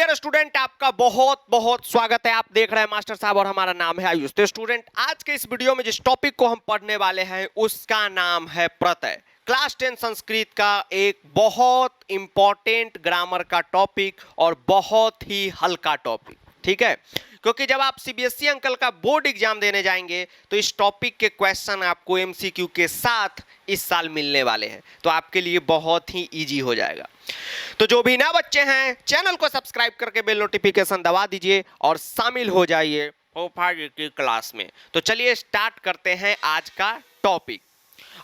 Dear student, आपका बहुत बहुत स्वागत है। आप देख रहे हैं मास्टर साहब और हमारा नाम है आयुष। तो स्टूडेंट, आज के इस वीडियो में जिस टॉपिक को हम पढ़ने वाले हैं उसका नाम है प्रत्यय। क्लास 10 संस्कृत का एक बहुत इंपॉर्टेंट ग्रामर का टॉपिक और बहुत ही हल्का टॉपिक, ठीक है। क्योंकि जब आप सीबीएसई अंकल का बोर्ड एग्जाम देने जाएंगे तो इस टॉपिक के क्वेश्चन आपको एमसीक्यू के साथ इस साल मिलने वाले हैं, तो आपके लिए बहुत ही इजी हो जाएगा। तो जो भी नए बच्चे हैं चैनल को सब्सक्राइब करके बेल नोटिफिकेशन दबा दीजिए और शामिल हो जाइए प्रोफाइल की क्लास में। तो चलिए स्टार्ट करते हैं आज का टॉपिक।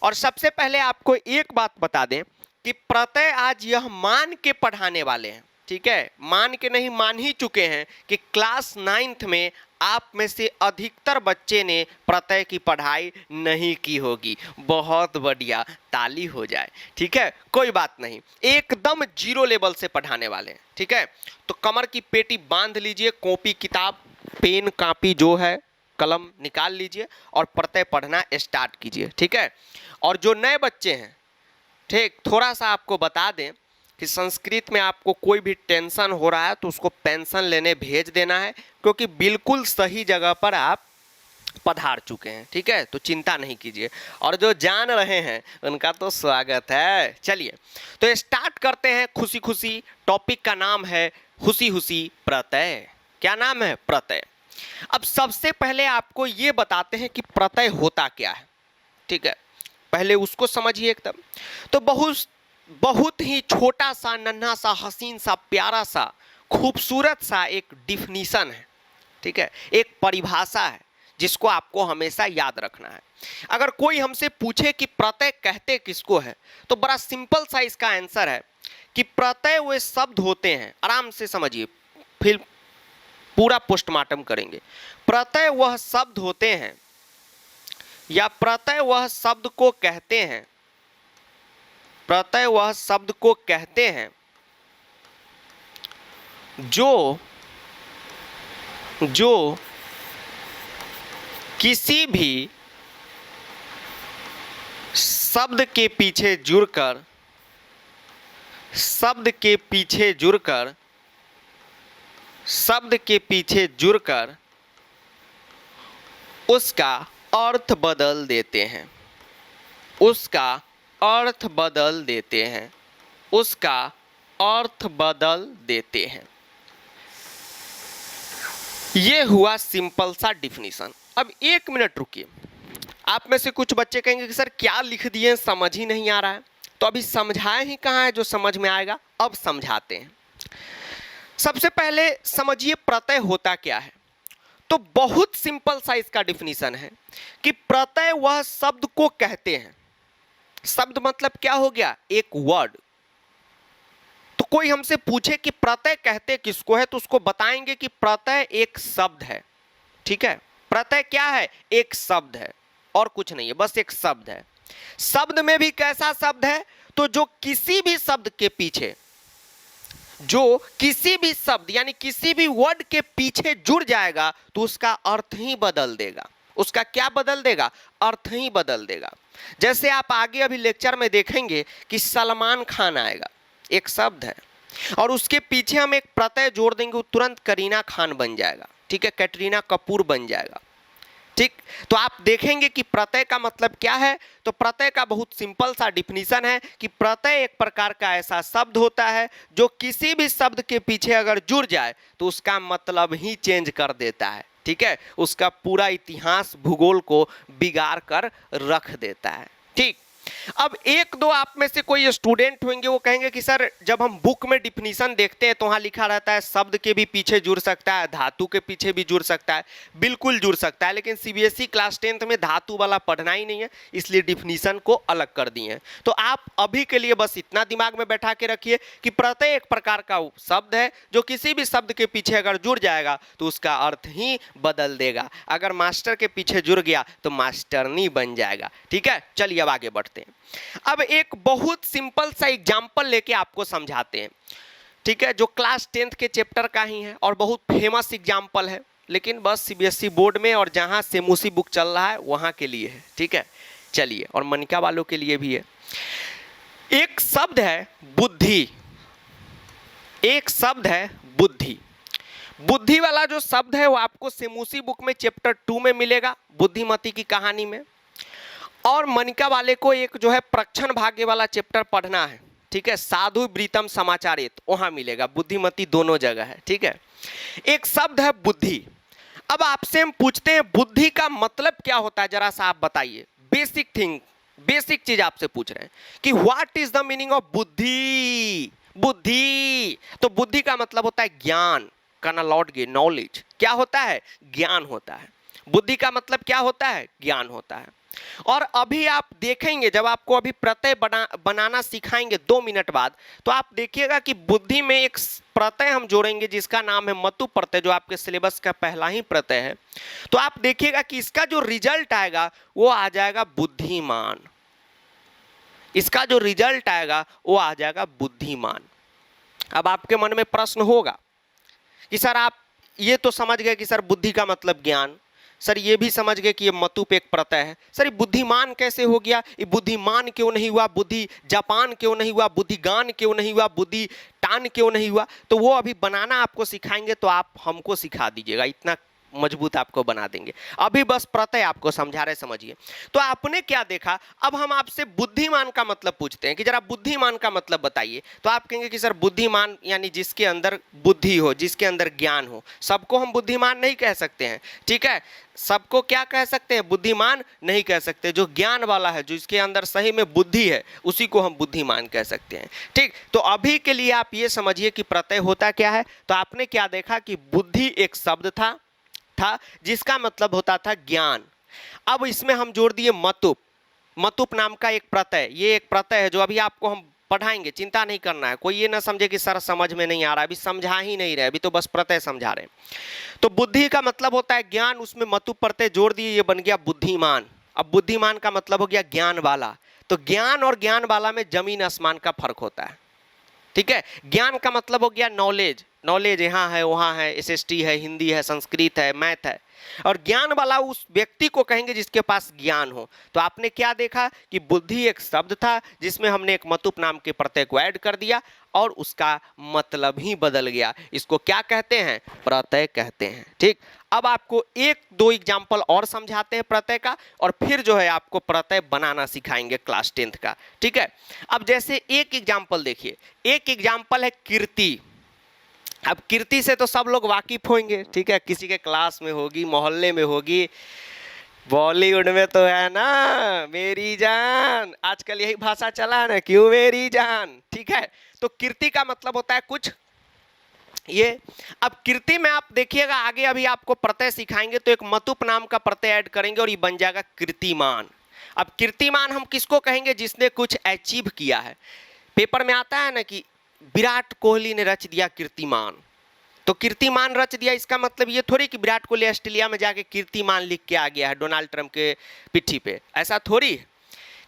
और सबसे पहले आपको एक बात बता दें कि प्रत्यय आज यह मान के पढ़ाने वाले हैं, ठीक है। मान के नहीं, मान ही चुके हैं कि क्लास 9th में आप में से अधिकतर बच्चे ने प्रत्यय की पढ़ाई नहीं की होगी। बहुत बढ़िया, ताली हो जाए, ठीक है। कोई बात नहीं, एकदम जीरो लेवल से पढ़ाने वाले हैं, ठीक है। तो कमर की पेटी बांध लीजिए, कॉपी किताब पेन कापी जो है कलम निकाल लीजिए और प्रत्यय पढ़ना स्टार्ट कीजिए, ठीक है। और जो नए बच्चे हैं, ठीक, थोड़ा सा आपको बता दें कि संस्कृत में आपको कोई भी टेंशन हो रहा है तो उसको पेंशन लेने भेज देना है, क्योंकि बिल्कुल सही जगह पर आप पधार चुके हैं, ठीक है। तो चिंता नहीं कीजिए, और जो जान रहे हैं उनका तो स्वागत है। चलिए तो स्टार्ट करते हैं खुशी खुशी। टॉपिक का नाम है खुशी खुशी प्रत्यय। क्या नाम है? प्रत्यय। अब सबसे पहले आपको ये बताते हैं कि प्रत्यय होता क्या है, ठीक है। पहले उसको समझिए एकदम। तो बहुत ही छोटा सा, नन्हा सा, हसीन सा, प्यारा सा, खूबसूरत सा एक डिफिनीशन है, ठीक है। एक परिभाषा है जिसको आपको हमेशा याद रखना है। अगर कोई हमसे पूछे कि प्रत्यय कहते किसको है, तो बड़ा सिंपल सा इसका आंसर है कि प्रत्यय वे शब्द होते हैं। आराम से समझिए, फिर पूरा पोस्टमार्टम करेंगे। प्रत्यय वह शब्द होते हैं या प्रत्यय वह शब्द को कहते हैं, प्रत्यय वह शब्द को कहते हैं जो किसी भी शब्द के पीछे जुड़कर उसका अर्थ बदल देते हैं, उसका अर्थ बदल देते हैं, उसका अर्थ बदल देते हैं। ये हुआ सिंपल सा डिफिनीशन। अब 1 मिनट रुकिए। आप में से कुछ बच्चे कहेंगे कि सर क्या लिख दिए, समझ ही नहीं आ रहा है। तो अभी समझाए ही कहाँ है जो समझ में आएगा, अब समझाते हैं। सबसे पहले समझिए प्रत्यय होता क्या है। तो बहुत सिंपल सा इसका डिफिनीशन है कि प्रत्यय वह शब्द को कहते हैं। शब्द मतलब क्या हो गया? एक वर्ड। तो कोई हमसे पूछे कि प्रत्यय कहते किसको है, तो उसको बताएंगे कि प्रत्यय एक शब्द है, ठीक है। प्रत्यय क्या है? एक शब्द है और कुछ नहीं है, बस एक शब्द है। शब्द में भी कैसा शब्द है? तो जो किसी भी शब्द के पीछे, जो किसी भी शब्द यानी किसी भी वर्ड के पीछे जुड़ जाएगा तो उसका अर्थ ही बदल देगा। उसका क्या बदल देगा? अर्थ ही बदल देगा। जैसे आप आगे अभी लेक्चर में देखेंगे कि सलमान खान आएगा, एक शब्द है, और उसके पीछे हम एक प्रत्यय जोड़ देंगे, वो तुरंत करीना खान बन जाएगा, ठीक है, कैटरीना कपूर बन जाएगा, ठीक। तो आप देखेंगे कि प्रत्यय का मतलब क्या है। तो प्रत्यय का बहुत सिंपल सा डिफिनीशन है कि प्रत्यय एक प्रकार का ऐसा शब्द होता है जो किसी भी शब्द के पीछे अगर जुड़ जाए तो उसका मतलब ही चेंज कर देता है, ठीक है। उसका पूरा इतिहास भूगोल को बिगाड़ कर रख देता है, ठीक। अब 1-2 आप में से कोई स्टूडेंट होंगे, वो कहेंगे कि सर जब हम बुक में डिफिनीशन देखते हैं तो वहाँ लिखा रहता है शब्द के भी पीछे जुड़ सकता है, धातु के पीछे भी जुड़ सकता है। बिल्कुल जुड़ सकता है, लेकिन सीबीएसई क्लास 10th में धातु वाला पढ़ना ही नहीं है, इसलिए डिफिनीशन को अलग कर दिए हैं। तो आप अभी के लिए बस इतना दिमाग में बैठा के रखिए कि प्रत्यय एक प्रकार का शब्द है जो किसी भी शब्द के पीछे अगर जुड़ जाएगा तो उसका अर्थ ही बदल देगा। अगर मास्टर के पीछे जुड़ गया तो मास्टरनी बन जाएगा, ठीक है। चलिए अब आगे बढ़ते हैं। अब एक बहुत सिंपल सा एग्जांपल लेके आपको समझाते हैं, ठीक है, जो क्लास 10th के चैप्टर का ही है और बहुत फेमस एग्जांपल है, लेकिन बस सीबीएसई बोर्ड में और जहां सेमूसी बुक चल रहा है वहां के लिए है, ठीक है। चलिए, और मनिका वालों के लिए भी है। एक शब्द है बुद्धि, एक शब्द है बुद्धि। बुद्धि वाला जो शब्द है वो आपको सेमूसी बुक में चैप्टर 2 में मिलेगा, बुद्धिमती की कहानी में। और मनिका वाले को एक जो है प्रक्षण भाग्य वाला चैप्टर पढ़ना है, ठीक है, साधु वृतम समाचारित, वहां मिलेगा। बुद्धिमती दोनों जगह है, ठीक है। एक शब्द है बुद्धि। अब आपसे हम पूछते हैं बुद्धि का मतलब क्या होता है, जरा सा आप बताइए। बेसिक थिंग, बेसिक चीज आपसे पूछ रहे हैं कि what is the meaning of बुद्धि। बुद्धि, तो बुद्धि का मतलब होता है ज्ञान, कनालॉडगे, नॉलेज। क्या होता है? ज्ञान होता है। बुद्धि का मतलब क्या होता है? ज्ञान होता है। और अभी आप देखेंगे, जब आपको अभी प्रत्यय बनाना सिखाएंगे 2 मिनट बाद, तो आप देखिएगा कि बुद्धि में एक प्रत्यय हम जोड़ेंगे जिसका नाम है मतु प्रत्यय, जो आपके सिलेबस का पहला ही प्रत्यय है। तो आप देखिएगा कि इसका जो रिजल्ट आएगा वो आ जाएगा बुद्धिमान। इसका जो रिजल्ट आएगा वो आ जाएगा बुद्धिमान। अब आपके मन में प्रश्न होगा कि सर आप ये तो समझ गए कि सर बुद्धि का मतलब ज्ञान, सर ये भी समझ गए कि ये मतु पे एक प्रत्यय है, सर ये बुद्धिमान कैसे हो गया? ये बुद्धिमान क्यों नहीं हुआ? बुद्धि जापान क्यों नहीं हुआ? बुद्धिगान क्यों नहीं हुआ? बुद्धि टान क्यों नहीं हुआ? तो वो अभी बनाना आपको सिखाएंगे, तो आप हमको सिखा दीजिएगा, इतना मजबूत आपको बना देंगे। अभी बस प्रत्यय आपको समझा रहे, समझिए। तो आपने क्या देखा, अब हम आपसे बुद्धिमान का मतलब पूछते हैं कि जरा बुद्धिमान का मतलब बताइए। तो आप कहेंगे कि सर बुद्धिमान यानी जिसके अंदर बुद्धि हो, जिसके अंदर ज्ञान हो। सबको हम बुद्धिमान नहीं कह सकते हैं, ठीक है। सबको क्या कह सकते हैं? बुद्धिमान नहीं कह सकते। जो ज्ञान वाला है, जो इसके अंदर सही में बुद्धि है, उसी को हम बुद्धिमान कह सकते हैं, ठीक। तो अभी के लिए आप ये समझिए कि प्रत्यय होता क्या है। तो आपने क्या देखा कि बुद्धि एक शब्द था जिसका मतलब होता था ज्ञान। अब इसमें हम जोड़ दिए मतुप। मतुप नाम का एक प्रत्यय, ये एक प्रत्यय है जो अभी आपको हम पढ़ाएंगे, चिंता नहीं करना है। कोई ये ना समझे कि सर समझ में नहीं आ रहा, अभी समझा ही नहीं रहे, अभी तो बस प्रत्यय समझा रहे हैं। तो बुद्धि का मतलब होता है ज्ञान, उसमें मतुप प्रत्यय जोड़ दिए, ये बन गया बुद्धिमान। अब बुद्धिमान का मतलब हो गया ज्ञान वाला। तो ज्ञान और ज्ञान वाला में जमीन आसमान का फर्क होता है, ठीक है। ज्ञान का मतलब हो गया नॉलेज। नॉलेज यहाँ है, वहाँ है, एसएसटी है, हिंदी है, संस्कृत है, मैथ है। और ज्ञान वाला उस व्यक्ति को कहेंगे जिसके पास ज्ञान हो। तो आपने क्या देखा कि बुद्धि एक शब्द था जिसमें हमने एक मतुप नाम के प्रत्यय को ऐड कर दिया और उसका मतलब ही बदल गया। इसको क्या कहते हैं? प्रत्यय कहते हैं, ठीक। अब आपको 1-2 एग्जाम्पल और समझाते हैं प्रत्यय का, और फिर जो है आपको प्रत्यय बनाना सिखाएंगे क्लास 10th का, ठीक है। अब जैसे एक एग्जाम्पल देखिए, एक एग्जाम्पल है कीर्ति। अब कीर्ति से तो सब लोग वाकिफ होंगे, ठीक है, किसी के क्लास में होगी, मोहल्ले में होगी, बॉलीवुड में तो है ना, मेरी जान, आजकल यही भाषा चला है ना, क्यों मेरी जान, ठीक है। तो कीर्ति का मतलब होता है कुछ ये। अब कीर्ति में आप देखिएगा आगे, अभी आपको प्रत्यय सिखाएंगे तो एक मतुप नाम का प्रत्यय ऐड करेंगे और ये बन जाएगा कीर्तिमान। अब कीर्तिमान हम किसको कहेंगे? जिसने कुछ अचीव किया है। पेपर में आता है ना कि विराट कोहली ने रच दिया कीर्तिमान, तो कीर्तिमान रच दिया, इसका मतलब ये थोड़ी कि विराट कोहली ऑस्ट्रेलिया में जाके कीर्तिमान लिख के आ गया है डोनाल्ड ट्रंप के पिट्ठी पे, ऐसा थोड़ी।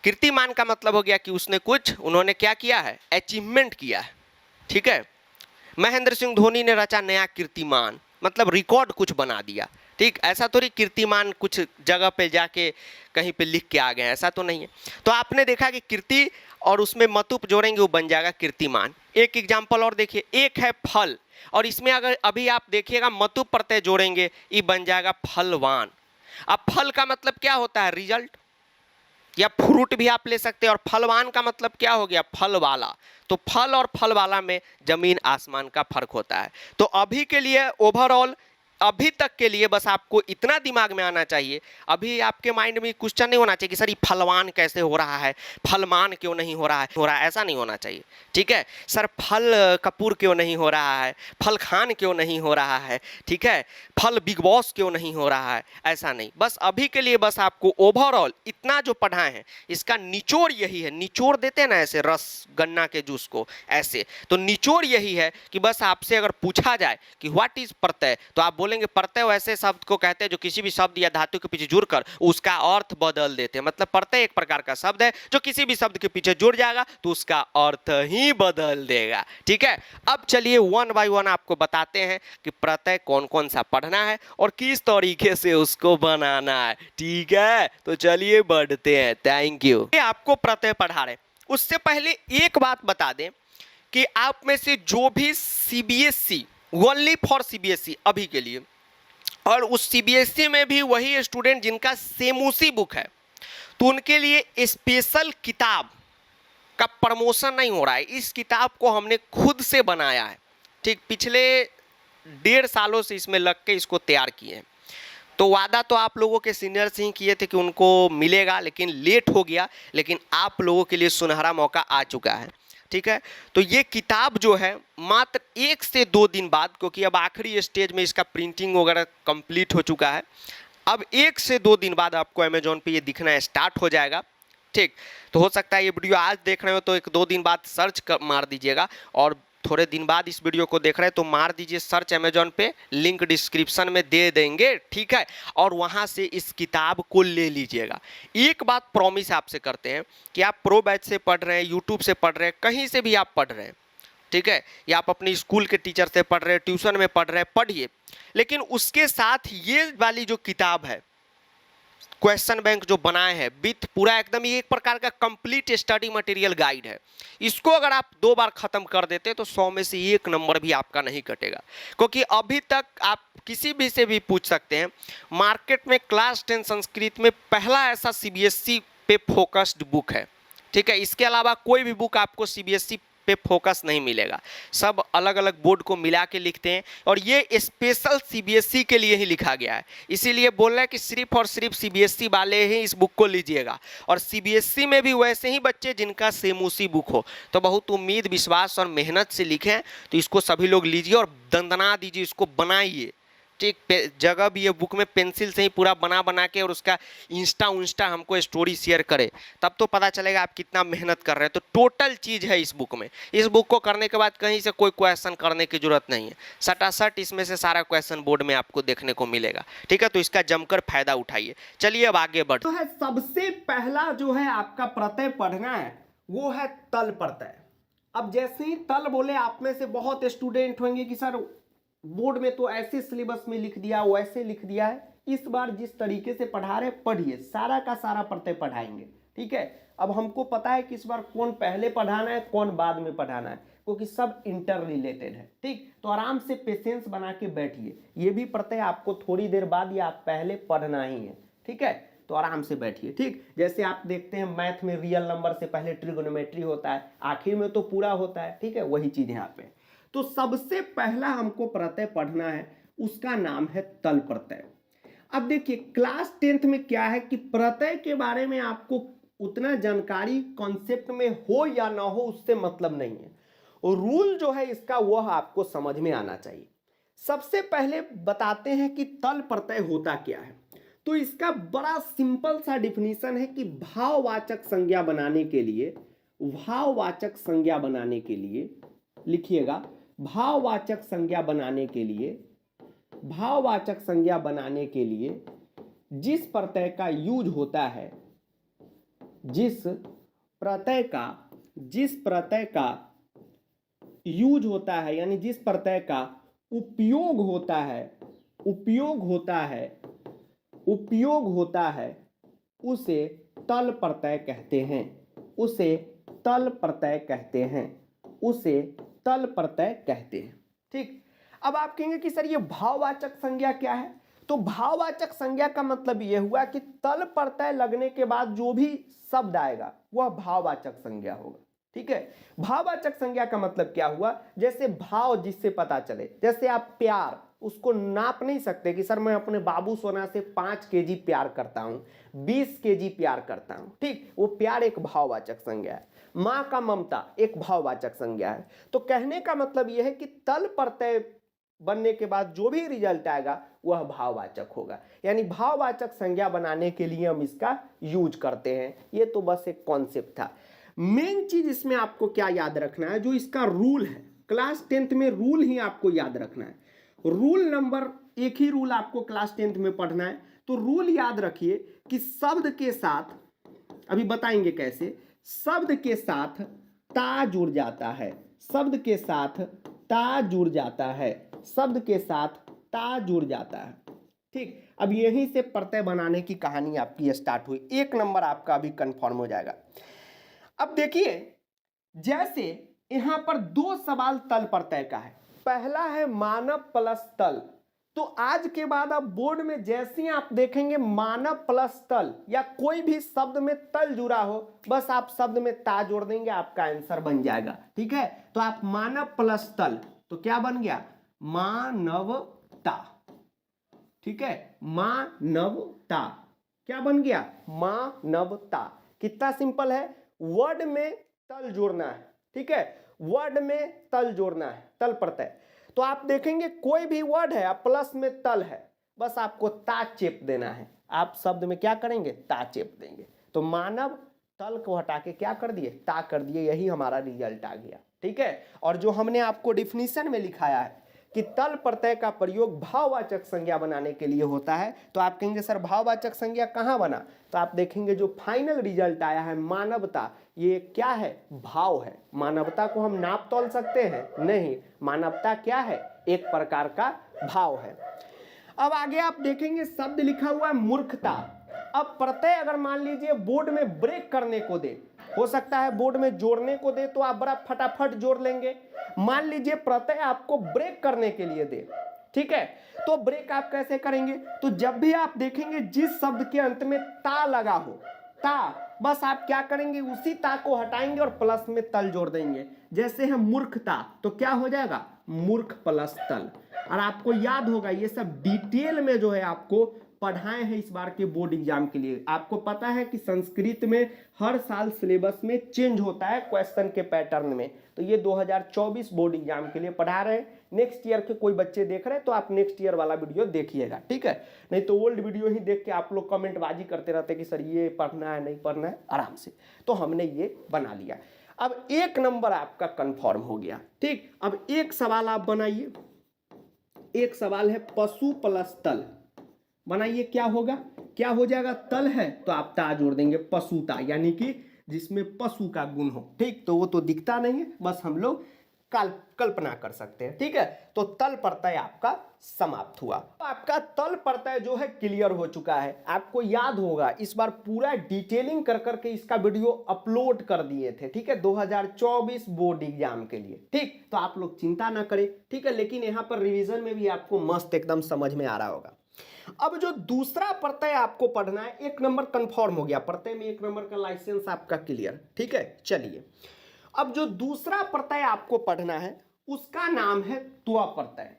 कीर्तिमान का मतलब हो गया कि उसने कुछ, उन्होंने क्या किया है? अचीवमेंट किया है, ठीक है। महेंद्र सिंह धोनी ने रचा नया कीर्तिमान, मतलब रिकॉर्ड कुछ बना दिया, ठीक। ऐसा थोड़ी कीर्तिमान कुछ जगह पे जाके कहीं पे लिख के आ गए, ऐसा तो नहीं है। तो आपने देखा कि कीर्ति और उसमें मतुप जोड़ेंगे वो बन जाएगा कीर्तिमान। एक एग्जाम्पल और देखिए, एक है फल, और इसमें अगर अभी आप देखिएगा मतुप प्रत्यय जोड़ेंगे, ये बन जाएगा फलवान। अब फल का मतलब क्या होता है? रिजल्ट, या फ्रूट भी आप ले सकते हैं। और फलवान का मतलब क्या हो गया? फल वाला। तो फल और फल वाला में जमीन आसमान का फर्क होता है। तो अभी के लिए ओवरऑल, अभी तक के लिए बस आपको इतना दिमाग में आना चाहिए, अभी आपके माइंड में क्वेश्चन नहीं होना चाहिए कि सर ये फलवान कैसे हो रहा है, फलमान क्यों नहीं हो रहा है, ऐसा नहीं होना चाहिए, ठीक है। सर फल कपूर क्यों नहीं हो रहा है, फल खान क्यों नहीं हो रहा है, ठीक है, फल बिग बॉस क्यों नहीं हो रहा है, ऐसा नहीं। बस अभी के लिए बस आपको ओवरऑल इतना जो पढ़ाए हैं इसका निचोड़ यही है। निचोड़ देते हैं ना ऐसे रस गन्ना के जूस को, ऐसे। तो निचोड़ यही है कि बस आपसे अगर पूछा जाए कि व्हाट इज प्रत्यय, तो आप बोलेंगे प्रत्यय वैसे शब्द को कहते हैं जो किसी भी शब्द या धातु के पीछे जुड़कर उसका अर्थ बदल देते हैं। मतलब प्रत्यय एक प्रकार का शब्द है जो किसी भी शब्द के पीछे जुड़ जाएगा तो उसका अर्थ ही बदल देगा, ठीक है। अब चलिए 1 बाय 1 आपको बताते हैं कि प्रत्यय कौन कौन सा पढ़ना है और किस तरीके से उसको बनाना है, ठीक है। तो चलिए बढ़ते हैं, थैंक यू। आपको प्रत्यय पढ़ा रहे, उससे पहले एक बात बता दें कि आप में से जो भी सीबीएसई ओनली फॉर सीबीएसई अभी के लिए। और उस सीबीएसई में भी वही स्टूडेंट जिनका सेमूसी बुक है, तो उनके लिए स्पेशल किताब का प्रमोशन नहीं हो रहा है। इस किताब को हमने खुद से बनाया है, ठीक, पिछले 1.5 सालों से इसमें लग के इसको तैयार किए हैं। तो वादा तो आप लोगों के सीनियर से ही किए थे कि उनको मिलेगा, लेकिन लेट हो गया, लेकिन आप लोगों के लिए सुनहरा मौका आ चुका है, ठीक है। तो ये किताब जो है मात्र 1 से 2 दिन बाद, क्योंकि अब आखिरी स्टेज में इसका प्रिंटिंग वगैरह कंप्लीट हो चुका है, अब 1 से 2 दिन बाद आपको अमेजोन पे ये दिखना स्टार्ट हो जाएगा, ठीक। तो हो सकता है ये वीडियो आज देख रहे हो तो 1-2 दिन बाद सर्च कर मार दीजिएगा, और थोड़े दिन बाद इस वीडियो को देख रहे हैं तो मार दीजिए सर्च अमेजोन पे, लिंक डिस्क्रिप्शन में दे देंगे, ठीक है। और वहाँ से इस किताब को ले लीजिएगा। एक बात प्रॉमिस आपसे करते हैं कि आप प्रो बैच से पढ़ रहे हैं, यूट्यूब से पढ़ रहे हैं, कहीं से भी आप पढ़ रहे हैं, ठीक है, या आप अपनी स्कूल के टीचर से पढ़ रहे हैं, ट्यूशन में पढ़ रहे हैं, पढ़िए, लेकिन उसके साथ ये वाली जो किताब है क्वेश्चन बैंक जो बनाए हैं विथ पूरा एकदम ये एक प्रकार का कंप्लीट स्टडी मटेरियल गाइड है, इसको अगर आप 2 बार खत्म कर देते तो 100 में से 1 नंबर भी आपका नहीं कटेगा। क्योंकि अभी तक आप किसी भी से भी पूछ सकते हैं, मार्केट में क्लास 10 संस्कृत में पहला ऐसा सीबीएसई पे फोकस्ड बुक है, ठीक है। इसके अलावा कोई भी बुक आपको सीबीएसई पे फोकस नहीं मिलेगा, सब अलग अलग बोर्ड को मिला के लिखते हैं, और ये स्पेशल सीबीएसई के लिए ही लिखा गया है। इसीलिए बोल रहे हैं कि सिर्फ और सिर्फ सीबीएसई वाले ही इस बुक को लीजिएगा, और सीबीएसई में भी वैसे ही बच्चे जिनका सेमूसी बुक हो। तो बहुत उम्मीद, विश्वास और मेहनत से लिखें, तो इसको सभी लोग लीजिए और दंदना दीजिए, इसको बनाइए, ठीक। जगह भी ये बुक में पेंसिल से ही पूरा बना के, और उसका इंस्टा हमको स्टोरी शेयर करे, तब तो पता चलेगा आप कितना मेहनत कर रहे हैं। तो टोटल चीज़ है इस बुक में। इस बुक को करने के बाद कहीं से कोई क्वेश्चन करने की जरूरत नहीं है, सटासट इसमें से सारा क्वेश्चन बोर्ड में आपको देखने को मिलेगा, ठीक है। तो इसका जमकर फायदा उठाइए। चलिए अब आगे बढ़। तो है सबसे पहला जो है आपका प्रत्यय पढ़ना है वो है तल प्रत्यय। अब जैसे ही तल बोले, आप में से बहुत स्टूडेंट होंगे कि सर बोर्ड में तो ऐसे सिलेबस में लिख दिया, वैसे लिख दिया है। इस बार जिस तरीके से पढ़ा रहे पढ़िए, सारा का सारा प्रत्यय पढ़ाएंगे, ठीक है। अब हमको पता है कि इस बार कौन पहले पढ़ाना है, कौन बाद में पढ़ाना है, क्योंकि सब इंटर रिलेटेड है, ठीक। तो आराम से पेशेंस बना के बैठिए, ये भी प्रत्यय आपको थोड़ी देर बाद या पहले पढ़ना ही है, ठीक है। तो आराम से बैठिए, ठीक। जैसे आप देखते हैं मैथ में रियल नंबर से पहले ट्रिगोनोमेट्री होता है, आखिर में तो पूरा होता है, ठीक है, वही चीज यहाँ पे। तो सबसे पहला हमको प्रत्यय पढ़ना है, उसका नाम है तल प्रत्यय। अब देखिए क्लास 10th में क्या है कि प्रत्यय के बारे में आपको उतना जानकारी कॉन्सेप्ट में हो या ना हो उससे मतलब नहीं है, और रूल जो है इसका वह आपको समझ में आना चाहिए। सबसे पहले बताते हैं कि तल प्रत्यय होता क्या है। तो इसका बड़ा सिंपल सा डिफिनीशन है कि भाववाचक संज्ञा बनाने के लिए, भाववाचक संज्ञा बनाने के लिए लिखिएगा, भाववाचक संज्ञा बनाने के लिए, भाववाचक संज्ञा बनाने के लिए जिस प्रत्यय का यूज होता है, जिस प्रत्यय का यूज होता है, यानी जिस प्रत्यय का उपयोग होता है, उसे तल प्रत्यय कहते हैं, उसे तल प्रत्यय कहते हैं, उसे तल प्रत्यय कहते हैं, ठीक। अब आप कहेंगे कि सर ये भाववाचक संज्ञा क्या है। तो भाववाचक संज्ञा का मतलब यह हुआ कि तल प्रत्यय लगने के बाद जो भी शब्द आएगा वह भाववाचक संज्ञा होगा, ठीक है। भाववाचक संज्ञा का मतलब क्या हुआ, जैसे भाव जिससे पता चले, जैसे आप प्यार, उसको नाप नहीं सकते कि सर मैं अपने बाबू सोना से 5 केजी प्यार करता हूं, 20 केजी प्यार करता हूं, ठीक। वो प्यार एक भाववाचक संज्ञा है। मां का ममता एक भाववाचक संज्ञा है। तो कहने का मतलब यह है कि तल प्रत्यय बनने के बाद जो भी रिजल्ट आएगा वह भाववाचक होगा, यानी भाववाचक संज्ञा बनाने के लिए हम इसका यूज करते हैं। ये तो बस एक कॉन्सेप्ट था। मेन चीज इसमें आपको क्या याद रखना है, जो इसका रूल है, क्लास 10th में रूल ही आपको याद रखना है। रूल नंबर, एक ही रूल आपको क्लास 10th में पढ़ना है। तो रूल याद रखिए कि शब्द के साथ, अभी बताएंगे कैसे, शब्द के साथ ता जुड़ जाता है, शब्द के साथ ता जुड़ जाता है, शब्द के साथ ता जुड़ जाता है, ठीक। अब यहीं से प्रत्यय बनाने की कहानी आपकी स्टार्ट हुई। 1 नंबर आपका अभी कंफर्म हो जाएगा। अब देखिए जैसे यहां पर 2 सवाल तल प्रत्यय का है, पहला है मानव प्लस तल। तो आज के बाद आप बोर्ड में जैसे ही आप देखेंगे मानव प्लस तल या कोई भी शब्द में तल जुड़ा हो, बस आप शब्द में ता जोड़ देंगे, आपका आंसर बन जाएगा। ठीक है, तो आप मानव प्लस तल, तो क्या बन गया? मानवता। ठीक है, मानवता क्या बन गया? मानवता। कितना सिंपल है, वर्ड में तल जोड़ना है। ठीक है, वर्ड में तल जोड़ना है, तल प्रत्यय। तो आप देखेंगे कोई भी वर्ड है, प्लस में तल है, बस आपको ता चेप देना है। आप शब्द में क्या करेंगे? ता चेप देंगे। तो मानव तल को हटा के क्या कर दिए? ता कर दिए, यही हमारा रिजल्ट आ गया। ठीक है, और जो हमने आपको डिफिनीशन में लिखाया है कि तल प्रत्यय का प्रयोग भाववाचक संज्ञा बनाने के लिए होता है, तो आप कहेंगे सर भाववाचक संज्ञा कहाँ बना? तो आप देखेंगे जो फाइनल रिजल्ट आया है मानवता, ये क्या है? भाव है। मानवता को हम नाप तोल सकते हैं? नहीं, मानवता क्या है? एक प्रकार का भाव है। अब आगे आप देखेंगे शब्द लिखा हुआ है मूर्खता। अब प्रत्यय अगर मान लीजिए बोर्ड में ब्रेक करने को दे, हो सकता है बोर्ड में जोड़ने को दे तो आप बड़ा फटाफट जोड़ लेंगे। मान लीजिए प्रत्यय आपको ब्रेक करने के लिए दे, ठीक है, तो ब्रेक आप कैसे करेंगे? तो जब भी आप देखेंगे जिस शब्द के अंत में ता लगा हो, ता, बस आप क्या करेंगे? उसी ता को हटाएंगे और प्लस में तल जोड़ देंगे। जैसे है मूर्खता, तो क्या हो जाएगा? मूर्ख प्लस तल। और आपको याद होगा ये सब डिटेल में जो है आपको पढ़ाए हैं इस बार के बोर्ड एग्जाम के लिए। आपको पता है कि संस्कृत में हर साल सिलेबस में चेंज होता है क्वेश्चन के पैटर्न में, तो ये 2024 बोर्ड एग्जाम के लिए पढ़ा रहे हैं। नेक्स्ट ईयर के कोई बच्चे देख रहे हैं तो आप नेक्स्ट ईयर वाला वीडियो देखिएगा, ठीक है? नहीं तो ओल्ड वीडियो ही देख के आप लोग कमेंटबाजी करते रहते कि सर ये पढ़ना है नहीं पढ़ना है, आराम से। तो हमने ये बना लिया। अब एक नंबर आपका कंफर्म हो गया, ठीक। अब एक सवाल आप बनाइए। एक सवाल है पशु प्लस तल, बनाइए। क्या होगा? क्या हो जाएगा? तल है तो आप ता जोड़ देंगे, पशुता, यानी कि जिसमें पशु का गुण हो, ठीक। तो वो तो दिखता नहीं है, बस हम लोग कल्पना कर सकते हैं, ठीक है। तो तल प्रत्यय आपका समाप्त हुआ। तो आपका तल प्रत्यय जो है क्लियर हो चुका है। आपको याद होगा इस बार पूरा डिटेलिंग कर करके इसका वीडियो अपलोड कर दिए थे, ठीक है, 2024 बोर्ड एग्जाम के लिए, ठीक। तो आप लोग चिंता ना करें, ठीक है। लेकिन यहाँ पर रिवीजन में भी आपको मस्त एकदम समझ में आ रहा होगा। अब जो दूसरा प्रत्यय आपको पढ़ना है, एक नंबर कंफर्म हो गया, प्रत्यय में एक नंबर का लाइसेंस आपका क्लियर, ठीक है। चलिए, अब जो दूसरा प्रत्यय आपको पढ़ना है उसका नाम है त्व प्रत्यय।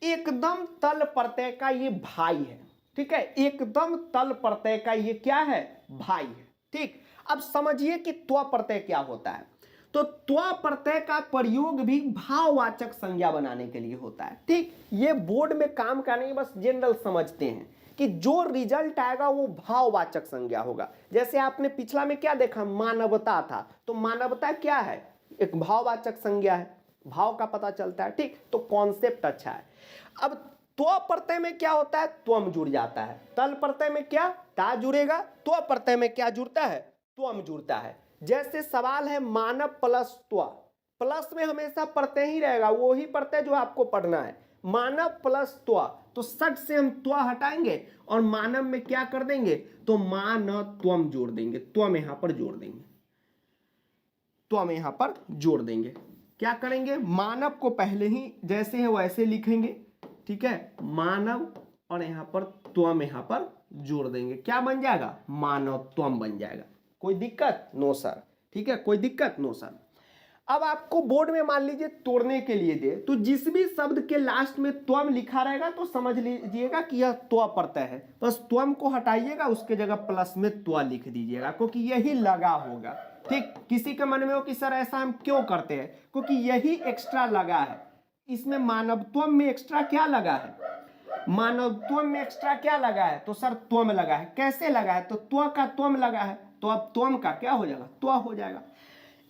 एकदम तल प्रत्यय का ये भाई है, ठीक है। एकदम तल प्रत्यय का ये क्या है? भाई है, ठीक। अब समझिए कि त्व प्रत्यय क्या होता है। तो त्व प्रत्यय का प्रयोग भी भाववाचक संज्ञा बनाने के लिए होता है, ठीक। ये बोर्ड में काम का नहीं, बस जनरल समझते हैं कि जो रिजल्ट आएगा वो भाववाचक संज्ञा होगा। जैसे आपने पिछला में क्या देखा? मानवता था, तो मानवता क्या है? एक भाववाचक संज्ञा है, भाव का पता चलता है, ठीक। तो कॉन्सेप्ट अच्छा है। अब त्व प्रत्यय में क्या होता है? त्वम जुड़ जाता है। तल प्रत्यय में क्या? ता जुड़ेगा। त्व प्रत्यय में क्या जुड़ता है? त्वम जुड़ता है। जैसे सवाल है मानव प्लस त्व, प्लस में हमेशा प्रत्यय ही रहेगा, वो ही प्रत्यय जो आपको पढ़ना है। मानव प्लस त्व, तो सट से हम त्व हटाएंगे और मानव में क्या कर देंगे? तो मानत्वम जोड़ देंगे, त्वम यहां पर जोड़ देंगे, त्वम यहां पर जोड़ देंगे। क्या करेंगे? मानव को पहले ही जैसे है वैसे लिखेंगे, ठीक है, मानव, और यहां पर त्वम यहां पर जोड़ देंगे। क्या बन जाएगा? मानवत्वम बन जाएगा। कोई दिक्कत? नो सर, ठीक है, कोई दिक्कत? No sir. अब आपको बोर्ड में मान लीजिए तोड़ने के लिए दे, तो जिस भी शब्द के लास्ट में त्वम लिखा रहेगा तो समझ लीजिएगा कि यह त्व प्रत्यय है। बस त्वम को हटाइएगा, उसके जगह प्लस में त्व लिख दीजिएगा, क्योंकि यही लगा होगा, ठीक। किसी के मन में हो कि सर ऐसा हम क्यों करते हैं? क्योंकि यही एक्स्ट्रा लगा है। इसमें मानवत्वम में एक्स्ट्रा क्या लगा है? मानवत्वम में एक्स्ट्रा क्या लगा है? तो सर त्वम लगा है। कैसे लगा है? तो त्व का त्वम लगा है, तो अब त्वम का क्या हो जाएगा? त्व हो जाएगा।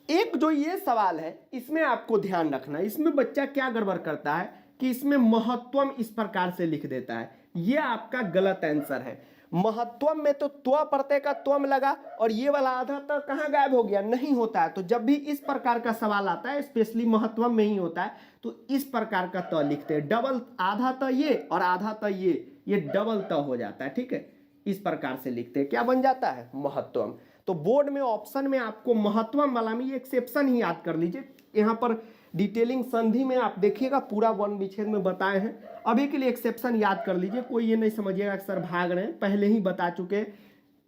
एक जो ये सवाल है इसमें आपको ध्यान रखना, इसमें बच्चा क्या गड़बड़ करता है कि इसमें महत्वम इस प्रकार से लिख देता है। ये आपका गलत आंसर है। महत्वम में तो त्व प्रत्यय का त्वम लगा और ये वाला आधा तक कहाँ गायब हो गया? नहीं होता है। तो जब भी इस प्रकार का सवाल आता है, स्पेशली महत्वम में ही होता है, तो इस प्रकार का त लिखते हैं। डबल, आधा त ये और आधा त ये डबल त हो जाता है, ठीक है। इस प्रकार से लिखते हैं, क्या बन जाता है? महत्वम। तो बोर्ड में ऑप्शन में आपको महत्वम वाला में ये एक्सेप्शन ही याद कर लीजिए। यहाँ पर डिटेलिंग संधि में आप देखिएगा पूरा वन विच्छेद में बताए हैं। अभी के लिए एक्सेप्शन याद कर लीजिए, कोई ये नहीं समझिएगा कि सर भाग रहे हैं, पहले ही बता चुके।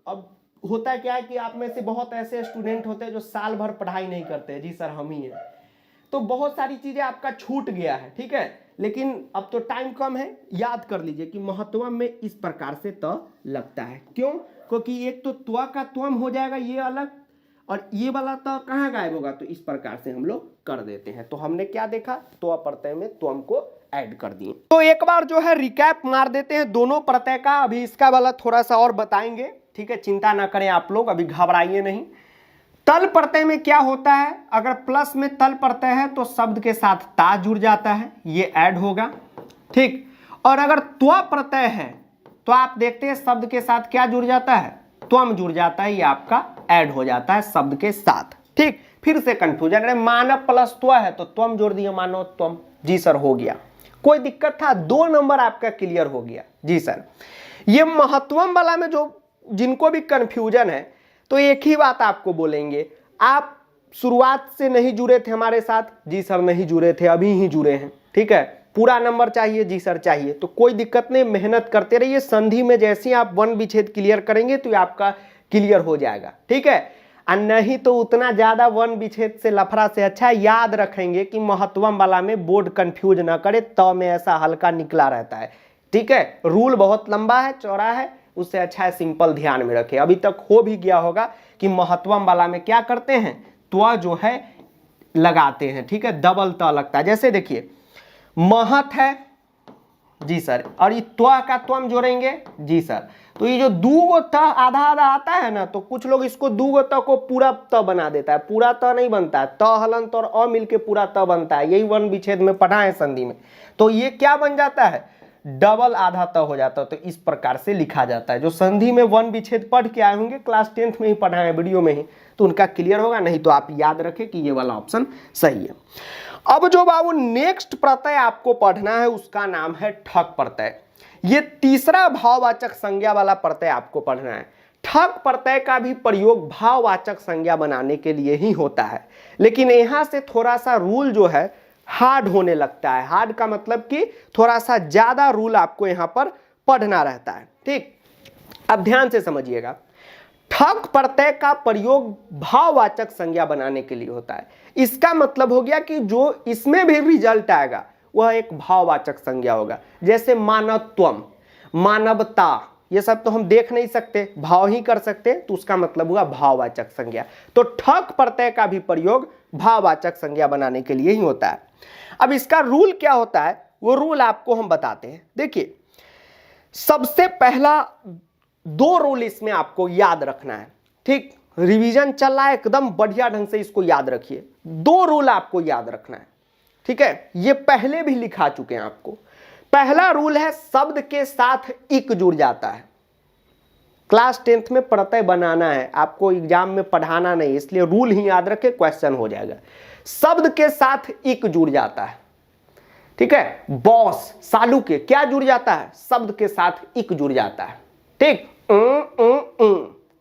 अब होता क्या है कि आप में से बहुत ऐसे स्टूडेंट होते हैं जो साल भर पढ़ाई नहीं करते, जी सर हम ही हैं, तो बहुत सारी चीजें आपका छूट गया है, ठीक है। लेकिन अब तो टाइम कम है, याद कर लीजिए कि महत्वम में इस प्रकार से त लगता है। क्यों? क्योंकि एक तो त्वा का त्वम हो जाएगा ये अलग, और ये वाला त कहाँ गायब होगा, तो इस प्रकार से हम लोग कर देते हैं। तो हमने क्या देखा, त्वा प्रत्यय में त्वम को ऐड कर दिए। तो एक बार जो है रिकैप मार देते हैं दोनों प्रत्यय का, अभी इसका वाला थोड़ा सा और बताएंगे, ठीक है, चिंता ना करें आप लोग, अभी घबराइए नहीं। तल प्रत्यय में क्या होता है, अगर प्लस में तल प्रत्यय है तो शब्द के साथ ता जुड़ जाता है, ये ऐड होगा, ठीक। और अगर त्वा प्रत्यय है तो आप देखते हैं शब्द के साथ क्या जुड़ जाता है, त्वम जुड़ जाता है, ये आपका ऐड हो जाता है शब्द के साथ, ठीक। फिर से कंफ्यूजन, अरे मानव प्लस त्वा है तो त्वम जोड़ दिया, मानव त्वम, जी सर हो गया। कोई दिक्कत था? 2 नंबर आपका क्लियर हो गया, जी सर। ये महत्वम वाला में जो जिनको भी कंफ्यूजन है तो एक ही बात आपको बोलेंगे, आप शुरुआत से नहीं जुड़े थे हमारे साथ, जी सर नहीं जुड़े थे, अभी ही जुड़े हैं, ठीक है। पूरा नंबर चाहिए, जी सर चाहिए, तो कोई दिक्कत नहीं, मेहनत करते रहिए। संधि में जैसे ही आप वन विच्छेद क्लियर करेंगे तो आपका क्लियर हो जाएगा, ठीक है। और नहीं तो उतना ज्यादा वन विच्छेद से लफड़ा से अच्छा याद रखेंगे कि महत्वम वाला में बोर्ड कंफ्यूज ना करे, तो में ऐसा हल्का निकला रहता है, ठीक है। रूल बहुत लंबा है, चौड़ा है, उससे अच्छा है सिंपल ध्यान में रखें। अभी तक हो भी गया होगा कि महत्वम वाला में क्या करते हैं, त्वा जो है लगाते हैं, ठीक है, डबल त लगता है। जैसे देखिए महत है, जी सर, और ये त्वा का त्वम जोड़ेंगे, जी सर, तो ये जो दूगो त आधा आधा आता है ना, तो कुछ लोग इसको दूगो त को पूरा त बना देता है, पूरा त नहीं बनता है, त हलंत और अ मिलके पूरा त बनता है, यही वन विच्छेद में पढ़ा है संधि में। तो ये क्या बन जाता है, डबल आधा त हो जाता है, तो इस प्रकार से लिखा जाता है। जो संधि में वन विच्छेद पढ़ के आए होंगे, क्लास 10th में ही पढ़ा है वीडियो में ही, तो उनका क्लियर होगा, नहीं तो आप याद रखें कि ये वाला ऑप्शन सही है। अब जो बाबू नेक्स्ट प्रत्यय आपको पढ़ना है उसका नाम है ठक प्रत्यय। ये तीसरा भाववाचक संज्ञा वाला प्रत्यय आपको पढ़ना है। ठक प्रत्यय का भी प्रयोग भाववाचक संज्ञा बनाने के लिए ही होता है, लेकिन यहां से थोड़ा सा रूल जो है हार्ड होने लगता है। हार्ड का मतलब कि थोड़ा सा ज्यादा रूल आपको यहां पर पढ़ना रहता है, ठीक। अब ध्यान से समझिएगा, ठक प्रत्यय का प्रयोग भाववाचक संज्ञा बनाने के लिए होता है। इसका मतलब हो गया कि जो इसमें भी रिजल्ट आएगा वह एक भाववाचक संज्ञा होगा। जैसे मानवत्वम, मानवता, ये सब तो हम देख नहीं सकते, भाव ही कर सकते, तो उसका मतलब हुआ भाववाचक संज्ञा। तो ठक प्रत्यय का भी प्रयोग भाववाचक संज्ञा बनाने के लिए ही होता है। अब इसका रूल क्या होता है, वो रूल आपको हम बताते हैं। देखिए सबसे पहला 2 रूल इसमें आपको याद रखना है, ठीक। रिवीजन चल रहा है, एकदम बढ़िया ढंग से इसको याद रखिए। 2 रूल आपको याद रखना है, ठीक है। ये पहले भी लिखा चुके हैं आपको। पहला रूल है शब्द के साथ इक जुड़ जाता है। क्लास 10th में प्रत्यय बनाना है, आपको एग्जाम में पढ़ाना नहीं, इसलिए रूल ही याद रखे, क्वेश्चन हो जाएगा। शब्द के साथ इक जुड़ जाता है, ठीक है। बॉस, सालू के क्या जुड़ जाता है, शब्द के साथ इक जुड़ जाता है, ठीक।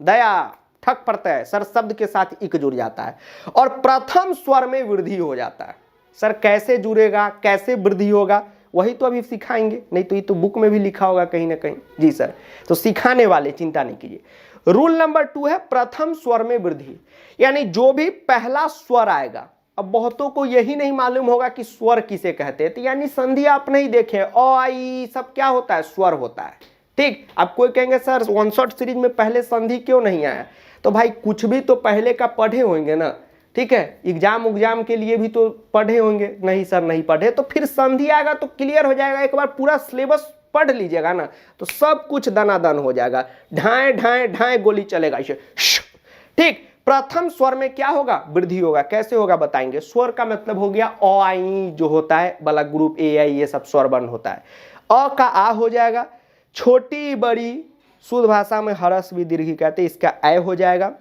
दया, ठक प्रत्यय सर शब्द के साथ इक जुड़ जाता है, और प्रथम स्वर में वृद्धि हो जाता है। सर कैसे जुड़ेगा, कैसे वृद्धि होगा, वही तो अभी सिखाएंगे, नहीं तो ये तो बुक में भी लिखा होगा कहीं ना कहीं, जी सर, तो सिखाने वाले, चिंता नहीं कीजिए। रूल नंबर 2 है प्रथम स्वर में वृद्धि, यानी जो भी पहला स्वर आएगा। अब बहुतों को यही नहीं मालूम होगा कि स्वर किसे कहते हैं, तो यानी संधि आप नहीं देखे, अ आई सब क्या होता है, स्वर होता है, ठीक। अब कोई कहेंगे सर वन शॉट सीरीज में पहले संधि क्यों नहीं आया, तो भाई कुछ भी तो पहले का पढ़े होंगे ना, ठीक है। एग्जाम के लिए भी तो पढ़े होंगे, नहीं सर नहीं पढ़े, तो फिर संधि आएगा तो क्लियर हो जाएगा। एक बार पूरा सिलेबस पढ़ लीजिएगा ना, तो सब कुछ दनादन हो जाएगा, ढाए ढाए ढाए गोली चलेगा इसे, ठीक। प्रथम स्वर में क्या होगा, वृद्धि होगा। कैसे होगा बताएंगे। स्वर का मतलब हो गया अ आई जो होता है वाला ग्रुप, ए आई, ये सब स्वर बन होता है। अ का आ हो जाएगा, छोटी बड़ी शुद्ध भाषा में हरस भी दीर्घी कहते हैं, इसका ए हो जाएगा,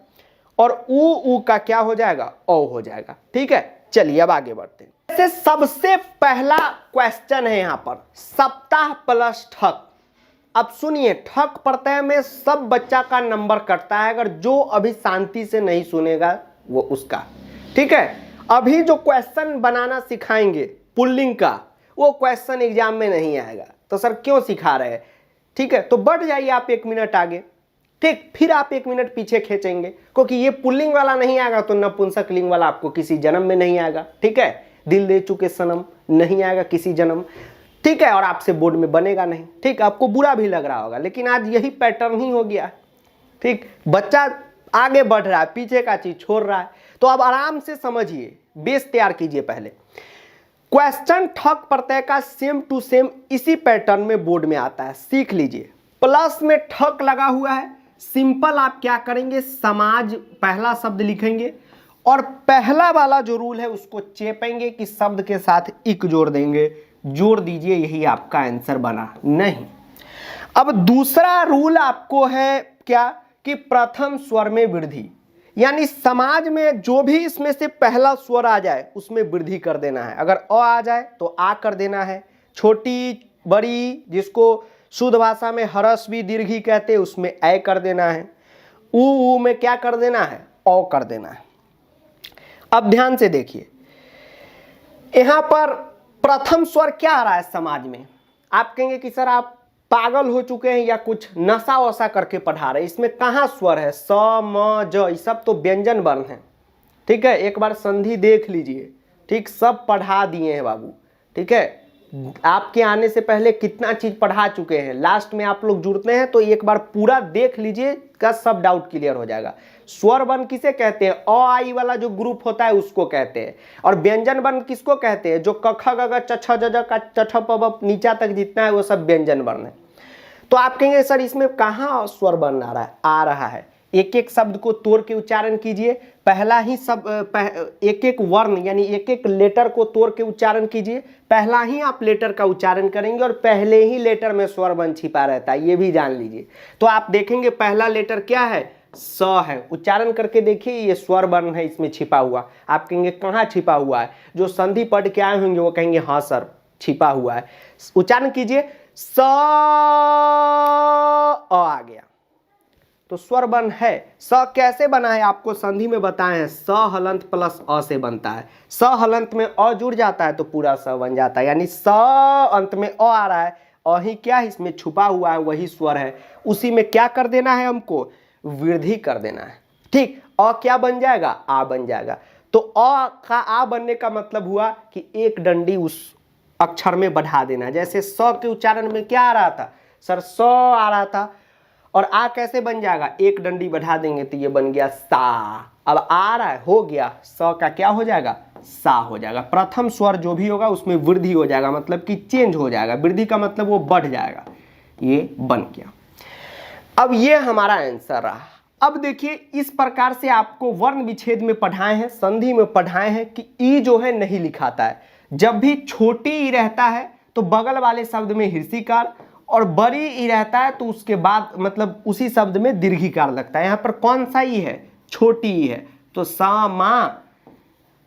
और ऊ का क्या हो जाएगा, ओ हो जाएगा, ठीक है। चलिए अब आगे बढ़ते हैं। जैसे सबसे पहला क्वेश्चन है यहाँ पर सप्ताह प्लस ठक। अब सुनिए, ठक प्रत्यय में सब बच्चा का नंबर कटता है, अगर जो अभी शांति से नहीं सुनेगा वो उसका, ठीक है। अभी जो क्वेश्चन बनाना सिखाएंगे पुल्लिंग का, वो क्वेश्चन एग्जाम में नहीं आएगा। तो सर क्यों सिखा रहे हैं? ठीक है, तो बढ़ जाइए आप 1 मिनट आगे, ठीक, फिर आप 1 मिनट पीछे खींचेंगे, क्योंकि ये पुल्लिंग वाला नहीं आएगा तो नपुंसक लिंग वाला आपको किसी जन्म में नहीं आएगा। ठीक है, दिल दे चुके सनम नहीं आएगा किसी जन्म, ठीक है, और आपसे बोर्ड में बनेगा नहीं। ठीक, आपको बुरा भी लग रहा होगा, लेकिन आज यही पैटर्न ही हो गया। ठीक, बच्चा आगे बढ़ रहा है, पीछे का चीज छोड़ रहा है। तो अब आराम से समझिए, बेस तैयार कीजिए। पहले क्वेश्चन ठक प्रत्यय का सेम टू सेम इसी पैटर्न में बोर्ड में आता है, सीख लीजिए। प्लस में ठक लगा हुआ है, सिंपल आप क्या करेंगे, समाज पहला शब्द लिखेंगे और पहला वाला जो रूल है उसको चेपेंगे कि शब्द के साथ इक जोड़ देंगे, जोड़ दीजिए, यही आपका आंसर बना। नहीं, अब दूसरा रूल आपको है क्या कि प्रथम स्वर में वृद्धि, यानी समाज में जो भी इसमें से पहला स्वर आ जाए उसमें वृद्धि कर देना है। अगर अ आ जाए तो आ कर देना है, छोटी बड़ी जिसको शुद्ध भाषा में ह्रस्व दीर्घी कहते हैं उसमें ऐ कर देना है, ऊ में क्या कर देना है, औ कर देना है। अब ध्यान से देखिए, यहां पर प्रथम स्वर क्या आ रहा है समाज में। आप कहेंगे कि सर आप पागल हो चुके हैं या कुछ नशा वसा करके पढ़ा रहे हैं, इसमें कहाँ स्वर है, स म ज, ये सब तो व्यंजन वर्ण है। ठीक है, एक बार संधि देख लीजिए। ठीक, सब पढ़ा दिए हैं बाबू। ठीक है, आपके आने से पहले कितना चीज पढ़ा चुके हैं, लास्ट में आप लोग जुड़ते हैं तो एक बार पूरा देख लीजिए, का सब डाउट क्लियर हो जाएगा। स्वर वर्ण किसे कहते हैं, अ आई वाला जो ग्रुप होता है उसको कहते हैं, और व्यंजन वर्ण किसको कहते हैं, जो क ख ग घ छ छ ज ज का च छ प ब नीचा तक जितना है वो सब व्यंजन वर्ण है। तो आप कहेंगे सर इसमें कहाँ स्वर वर्ण आ रहा है, आ रहा है। एक एक शब्द को तोड़ के उच्चारण कीजिए, पहला ही सब एक एक वर्ण यानी एक एक लेटर को तोड़ के उच्चारण कीजिए, पहला ही आप लेटर का उच्चारण करेंगे और पहले ही लेटर में स्वर वर्ण छिपा रहता है, ये भी जान लीजिए। तो आप देखेंगे पहला लेटर क्या है, स है, उच्चारण करके देखिए ये स्वर वर्ण है इसमें छिपा हुआ। आप कहेंगे कहाँ छिपा हुआ है, जो संधि पढ़ के आए होंगे वो कहेंगे हाँ सर छिपा हुआ है। उच्चारण कीजिए, स आ गया, तो स्वर वर्ण है। स कैसे बना है आपको संधि में बताए हैं, स हलंत प्लस अ से बनता है। स हलंत में अ जुड़ जाता है तो पूरा स बन जाता है, यानी स अंत में अ आ रहा है, अ ही क्या है इसमें छुपा हुआ है, वही स्वर है, उसी में क्या कर देना है हमको, वृद्धि कर देना है। ठीक, अ क्या बन जाएगा, आ बन जाएगा। तो अ का आ बनने का मतलब हुआ कि एक डंडी उस अक्षर में बढ़ा देना। जैसे स के उच्चारण में क्या आ रहा था सर, स आ रहा था, और आ कैसे बन जाएगा, एक डंडी बढ़ा देंगे तो ये बन गया सा। अब आ रहा है, हो गया, स का क्या हो जाएगा, सा हो जाएगा। प्रथम स्वर जो भी होगा उसमें वृद्धि हो जाएगा, मतलब कि चेंज हो जाएगा, वृद्धि का मतलब वो बढ़ जाएगा, ये बन गया। अब ये हमारा आंसर रहा। अब देखिए इस प्रकार से आपको वर्ण विच्छेद में पढ़ाए हैं, संधि में पढ़ाए हैं कि ई जो है नहीं लिखाता है। जब भी छोटी ई रहता है तो बगल वाले शब्द में हिर्षिकार, और बड़ी ई रहता है तो उसके बाद मतलब उसी शब्द में दीर्घिकार लगता है। यहाँ पर कौन सा ई है, छोटी ई है, तो सा मा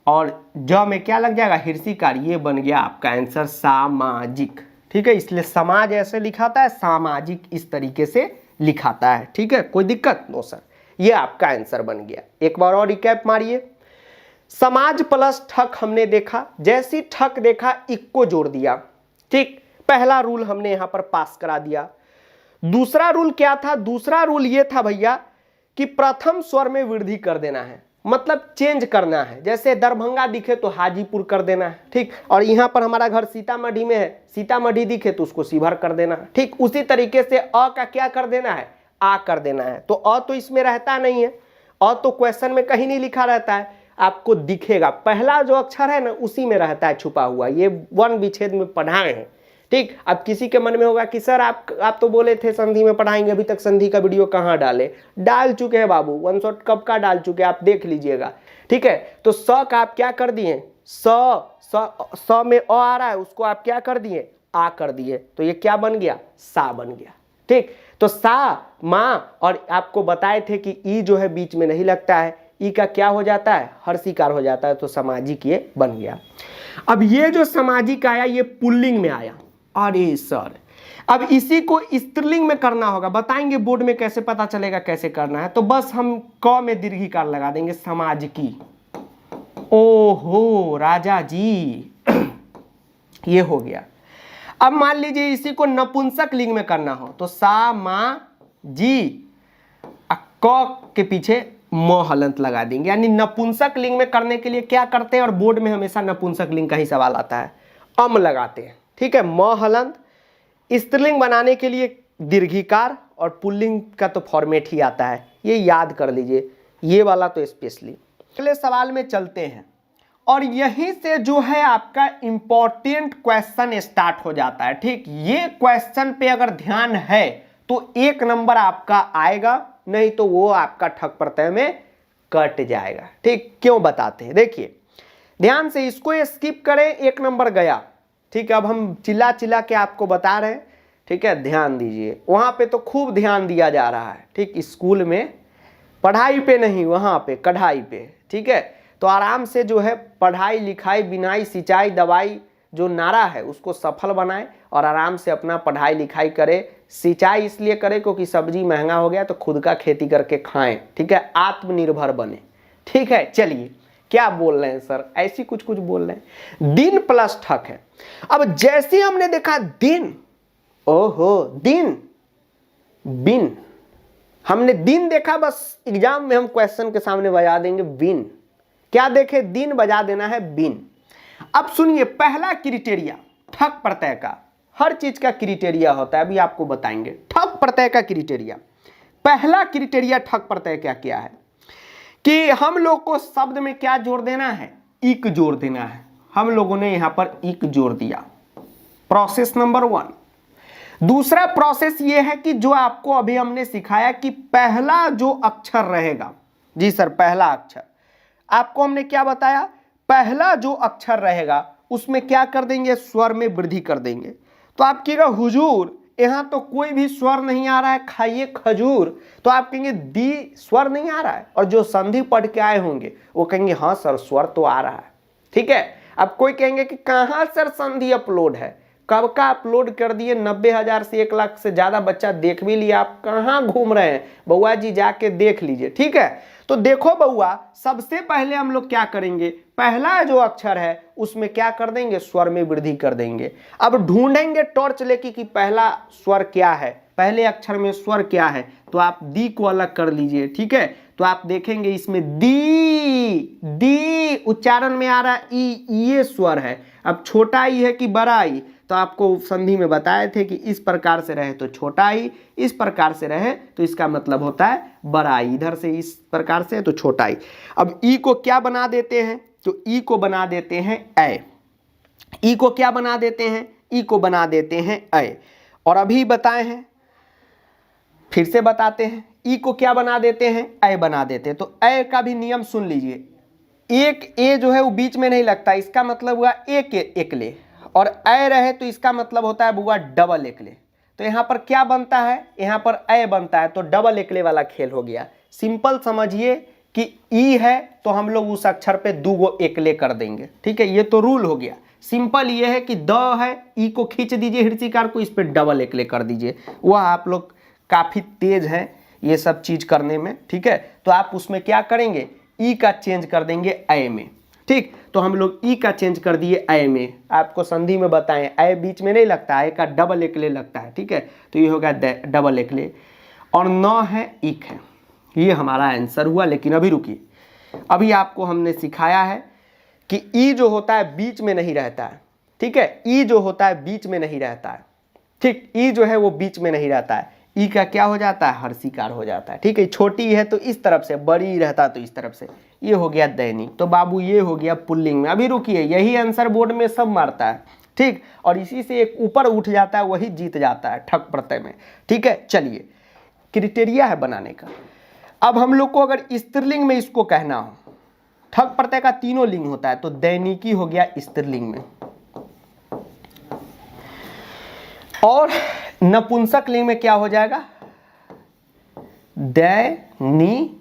और ज में क्या लग जाएगा, हिर्षिकार, ये बन गया आपका आंसर सामाजिक। ठीक है, इसलिए समाज ऐसे लिखाता है, सामाजिक इस तरीके से लिखाता है। ठीक है, कोई दिक्कत नो सर, ये आपका आंसर बन गया। एक बार और रिकैप मारिए, समाज प्लस ठक हमने देखा, जैसी ठक देखा इक को जोड़ दिया। ठीक, पहला रूल हमने यहां पर पास करा दिया। दूसरा रूल क्या था, दूसरा रूल ये था भैया कि प्रथम स्वर में वृद्धि कर देना है, मतलब चेंज करना है। जैसे दरभंगा दिखे तो हाजीपुर कर देना है। ठीक, और यहां पर हमारा घर सीतामढ़ी में है, सीतामढ़ी दिखे तो उसको शिवहर कर देना है। ठीक, उसी तरीके से अ का क्या कर देना है, आ कर देना है। तो अ तो इसमें रहता नहीं है, अ तो क्वेश्चन में कहीं नहीं लिखा रहता है, आपको दिखेगा, पहला जो अक्षर है ना उसी में रहता है छुपा हुआ। ये वर्ण विच्छेद में पढ़ाए हैं। ठीक, अब किसी के मन में होगा कि सर आप तो बोले थे संधि में पढ़ाएंगे, अभी तक संधि का वीडियो कहाँ डाले, डाल चुके हैं बाबू, वन शॉट कब का डाल चुके हैं, आप देख लीजिएगा। ठीक है, तो स का आप क्या कर दिए, स में अ आ रहा है, उसको आप क्या कर दिए, आ कर दिए, तो ये क्या बन गया, सा बन गया। ठीक, तो सा माँ, और आपको बताए थे कि ई जो है बीच में नहीं लगता है, ई का क्या हो जाता है, हर्षिकार हो जाता है, तो सामाजिक ये बन गया। अब ये जो सामाजिक आया ये पुल्लिंग में आया। अरे सर अब इसी को स्त्रीलिंग में करना होगा, बताएंगे बोर्ड में कैसे पता चलेगा कैसे करना है। तो बस हम क में दीर्घिकार लगा देंगे, समाजिकी, ओहो राजा जी ये हो गया। अब मान लीजिए इसी को नपुंसक लिंग में करना हो तो सा मा जी क के पीछे म हलंत लगा देंगे, यानी नपुंसक लिंग में करने के लिए क्या करते हैं, और बोर्ड में हमेशा नपुंसक लिंग का ही सवाल आता है, अम लगाते हैं। ठीक है, म हलंत। स्त्रीलिंग बनाने के लिए दीर्घिकार, और पुल्लिंग का तो फॉर्मेट ही आता है, ये याद कर लीजिए, ये वाला तो स्पेशली। अगले सवाल में चलते हैं, और यहीं से जो है आपका इंपॉर्टेंट क्वेश्चन स्टार्ट हो जाता है। ठीक, ये क्वेश्चन पे अगर ध्यान है तो 1 नंबर आपका आएगा, नहीं तो वो आपका ठक प्रत्यय में कट जाएगा। ठीक, क्यों बताते हैं, देखिए ध्यान से, इसको स्किप करें 1 नंबर गया। ठीक है, अब हम चिल्ला चिल्ला के आपको बता रहे हैं। ठीक है, ध्यान दीजिए, वहां पे तो खूब ध्यान दिया जा रहा है। ठीक, स्कूल में पढ़ाई पे नहीं, वहां पे कढ़ाई पे। ठीक है, तो आराम से जो है पढ़ाई लिखाई बिनाई सिंचाई दवाई जो नारा है उसको सफल बनाए, और आराम से अपना पढ़ाई लिखाई करे। सिंचाई इसलिए करे क्योंकि सब्जी महंगा हो गया, तो खुद का खेती करके खाएं। ठीक है, आत्मनिर्भर बने। ठीक है, चलिए क्या बोल रहे हैं सर, ऐसी कुछ कुछ बोल रहे हैं। दिन प्लस ठक है। अब जैसे हमने देखा दिन, ओहो दिन, बिन, हमने दिन देखा, बस एग्जाम में हम क्वेश्चन के सामने बजा देंगे बिन। क्या देखे, दिन बजा देना है बिन। अब सुनिए, पहला क्राइटेरिया ठक प्रत्यय का, हर चीज का क्राइटेरिया होता है, अभी आपको बताएंगे ठक प्रत्यय का क्राइटेरिया। पहला क्राइटेरिया ठक प्रत्यय क्या क्या है कि हम लोग को शब्द में क्या जोड़ देना है, इक जोड़ देना है। हम लोगों ने यहां पर इक जोड़ दिया, प्रोसेस नंबर 1। दूसरा प्रोसेस ये है कि जो आपको अभी हमने सिखाया कि पहला जो अक्षर रहेगा, जी सर पहला अक्षर, आपको हमने क्या बताया, पहला जो अक्षर रहेगा उसमें क्या कर देंगे, स्वर में वृद्धि कर देंगे। तो आप कहेगा हुजूर यहां तो कोई भी स्वर नहीं आ रहा है, खाइए खजूर, तो आप कहेंगे दी स्वर नहीं आ रहा है, और जो संधि पढ़ के आए होंगे वो कहेंगे हाँ सर स्वर तो आ रहा है। ठीक है, अब कोई कहेंगे कि कहां सर संधि अपलोड है, कब का अपलोड कर दिए, 90,000 से 1 लाख से ज्यादा बच्चा देख भी लिया, आप कहां घूम रहे हैं बउआ जी, जाके देख लीजिए। ठीक है, तो देखो बउआ, सबसे पहले हम लोग क्या करेंगे, पहला जो अक्षर है उसमें क्या कर देंगे, स्वर में वृद्धि कर देंगे। अब ढूंढेंगे टॉर्च लेके कि पहला स्वर क्या है, पहले अक्षर में स्वर क्या है, तो आप दी को अलग कर लीजिए। ठीक है, तो आप देखेंगे इसमें दी, दी उच्चारण में आ रहा ई, ये स्वर है। अब छोटा ई है कि बड़ा ई, तो आपको संधि में बताए थे कि इस प्रकार से रहे तो छोटा ई, इस प्रकार से रहे तो इसका मतलब होता है बड़ा ई, इधर से इस प्रकार से है तो छोटा ई। अब ई को क्या बना देते हैं, तो ई को बना देते हैं ए, ई को क्या बना देते हैं, ई को बना देते हैं ए। और अभी बताए हैं, फिर से बताते हैं, ई को क्या बना देते हैं, ए बना देते हैं। तो ए का भी नियम सुन लीजिए, एक ए जो है वो बीच में नहीं लगता, इसका मतलब हुआ एक एकले, और ए रहे तो इसका मतलब होता है बुआ डबल एकले। तो यहाँ पर क्या बनता है, यहाँ पर ए बनता है, तो डबल एकले वाला खेल हो गया। सिंपल समझिए कि ई है तो हम लोग उस अक्षर पे 2 गो एकले कर देंगे। ठीक है, ये तो रूल हो गया। सिंपल ये है कि द है, ई को खींच दीजिए हृदयकार को, इस पे डबल एकले कर दीजिए। वह आप लोग काफी तेज हैं ये सब चीज करने में। ठीक है, तो आप उसमें क्या करेंगे, ई का चेंज कर देंगे ए में। ठीक, तो हम लोग ई का चेंज कर दिए ए में। आपको संधि में बताएं, ए बीच में नहीं लगता है, का डबल एकले लगता है। ठीक है, तो ये होगा डबल एकले, और 9 है इक है। ये हमारा आंसर हुआ। लेकिन अभी रुकिए, अभी आपको हमने सिखाया है कि ई जो होता है बीच में नहीं रहता है। ठीक है, ई जो होता है बीच में नहीं रहता है। ठीक, ई जो है वो बीच में नहीं रहता है, ई का क्या हो जाता है, हर्षिकार हो जाता है। ठीक है, छोटी है तो इस तरफ से, बड़ी रहता तो इस तरफ से। ये हो गया दैनिक, तो बाबू ये हो गया पुल्लिंग में। अभी रुकिए, यही आंसर बोर्ड में सब मारता है। ठीक, और इसी से एक ऊपर उठ जाता है, वही जीत जाता है ठक प्रत्यय में। ठीक है, चलिए क्राइटेरिया है बनाने का। अब हम लोग को अगर स्त्रीलिंग में इसको कहना हो, ठक प्रत्यय का 3 लिंग होता है, तो दैनिकी हो गया स्त्रीलिंग में, और नपुंसक लिंग में क्या हो जाएगा, दैनिकम।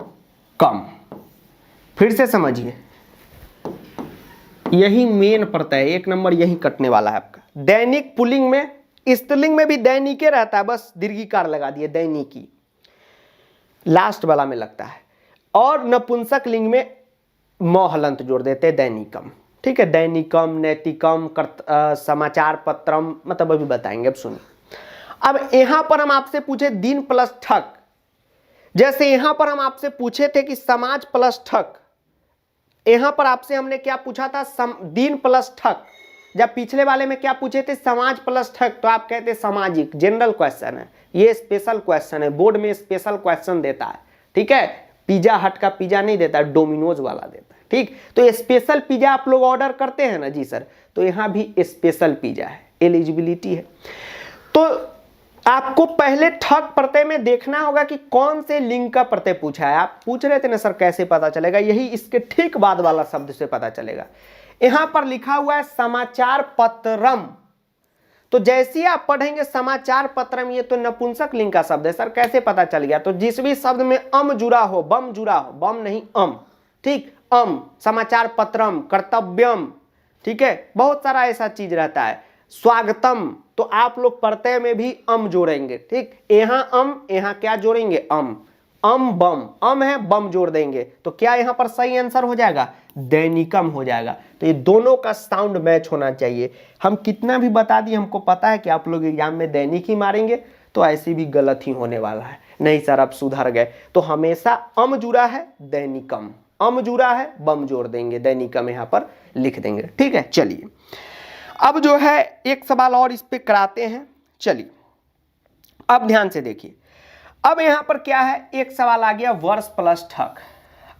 फिर से समझिए, यही मेन प्रत्यय, 1 नंबर यही कटने वाला है आपका। दैनिक पुल्लिंग में, स्त्रीलिंग में भी दैनिके रहता है, बस दीर्घिकार लगा दिए, दैनिकी लास्ट वाला में लगता है। और नपुंसक लिंग में म हलंत जोड़ देते हैं दैनिकम। ठीक है, दैनिकम, नैतिकम, समाचार पत्रम, मतलब अभी बताएंगे। अब सुनिए, अब यहां पर हम आपसे पूछे दिन प्लस ठक, जैसे यहां पर हम आपसे पूछे थे कि समाज प्लस ठक, यहां पर आपसे हमने क्या पूछा था, दिन प्लस ठक। जब पिछले वाले में क्या पूछे थे, समाज प्लस ठक, तो आप कहते सामाजिक। जनरल क्वेश्चन है, ये स्पेशल क्वेश्चन है, बोर्ड में स्पेशल क्वेश्चन देता है। ठीक है, पिज्जा हट का पिज्जा नहीं देता, डोमिनोज वाला देता है। ठीक, तो स्पेशल पिज्जा आप लोग ऑर्डर करते हैं ना जी सर, तो यहां भी स्पेशल पिज्जा है, एलिजिबिलिटी है। तो आपको पहले ठग प्रत्यय में देखना होगा कि कौन से लिंग का प्रत्यय पूछा है। आप पूछ रहे थे ना सर कैसे पता चलेगा, यही इसके ठीक बाद वाला शब्द से पता चलेगा। यहां पर लिखा हुआ है समाचार पत्रम, तो जैसे ही आप पढ़ेंगे समाचार पत्रम, ये तो नपुंसक लिंग का शब्द है। सर कैसे पता चल गया, तो जिस भी शब्द में अम जुड़ा हो, बम जुड़ा हो, बम नहीं अम, ठीक, अम, समाचार पत्रम, कर्तव्यम, ठीक है, बहुत सारा ऐसा चीज रहता है, स्वागतम, तो आप लोग प्रत्यय में भी अम जोड़ेंगे। ठीक, यहां अम, यहां क्या जोड़ेंगे, अम, अम बम, अम है बम जोड़ देंगे, तो क्या यहां पर सही आंसर हो जाएगा, दैनिकम हो जाएगा। तो ये दोनों का साउंड मैच होना चाहिए। हम कितना भी बता दिए, हमको पता है कि आप लोग एग्जाम में दैनिक ही मारेंगे, तो ऐसे भी गलत ही होने वाला है। नहीं सर अब सुधर गए, तो हमेशा अम जुड़ा है दैनिकम, अम जुड़ा है बम जोड़ देंगे, दैनिकम यहां पर लिख देंगे। ठीक है, चलिए अब जो है एक सवाल और इस पे कराते हैं। चलिए अब ध्यान से देखिए, अब यहां पर क्या है, एक सवाल आ गया वर्ष प्लस ठक।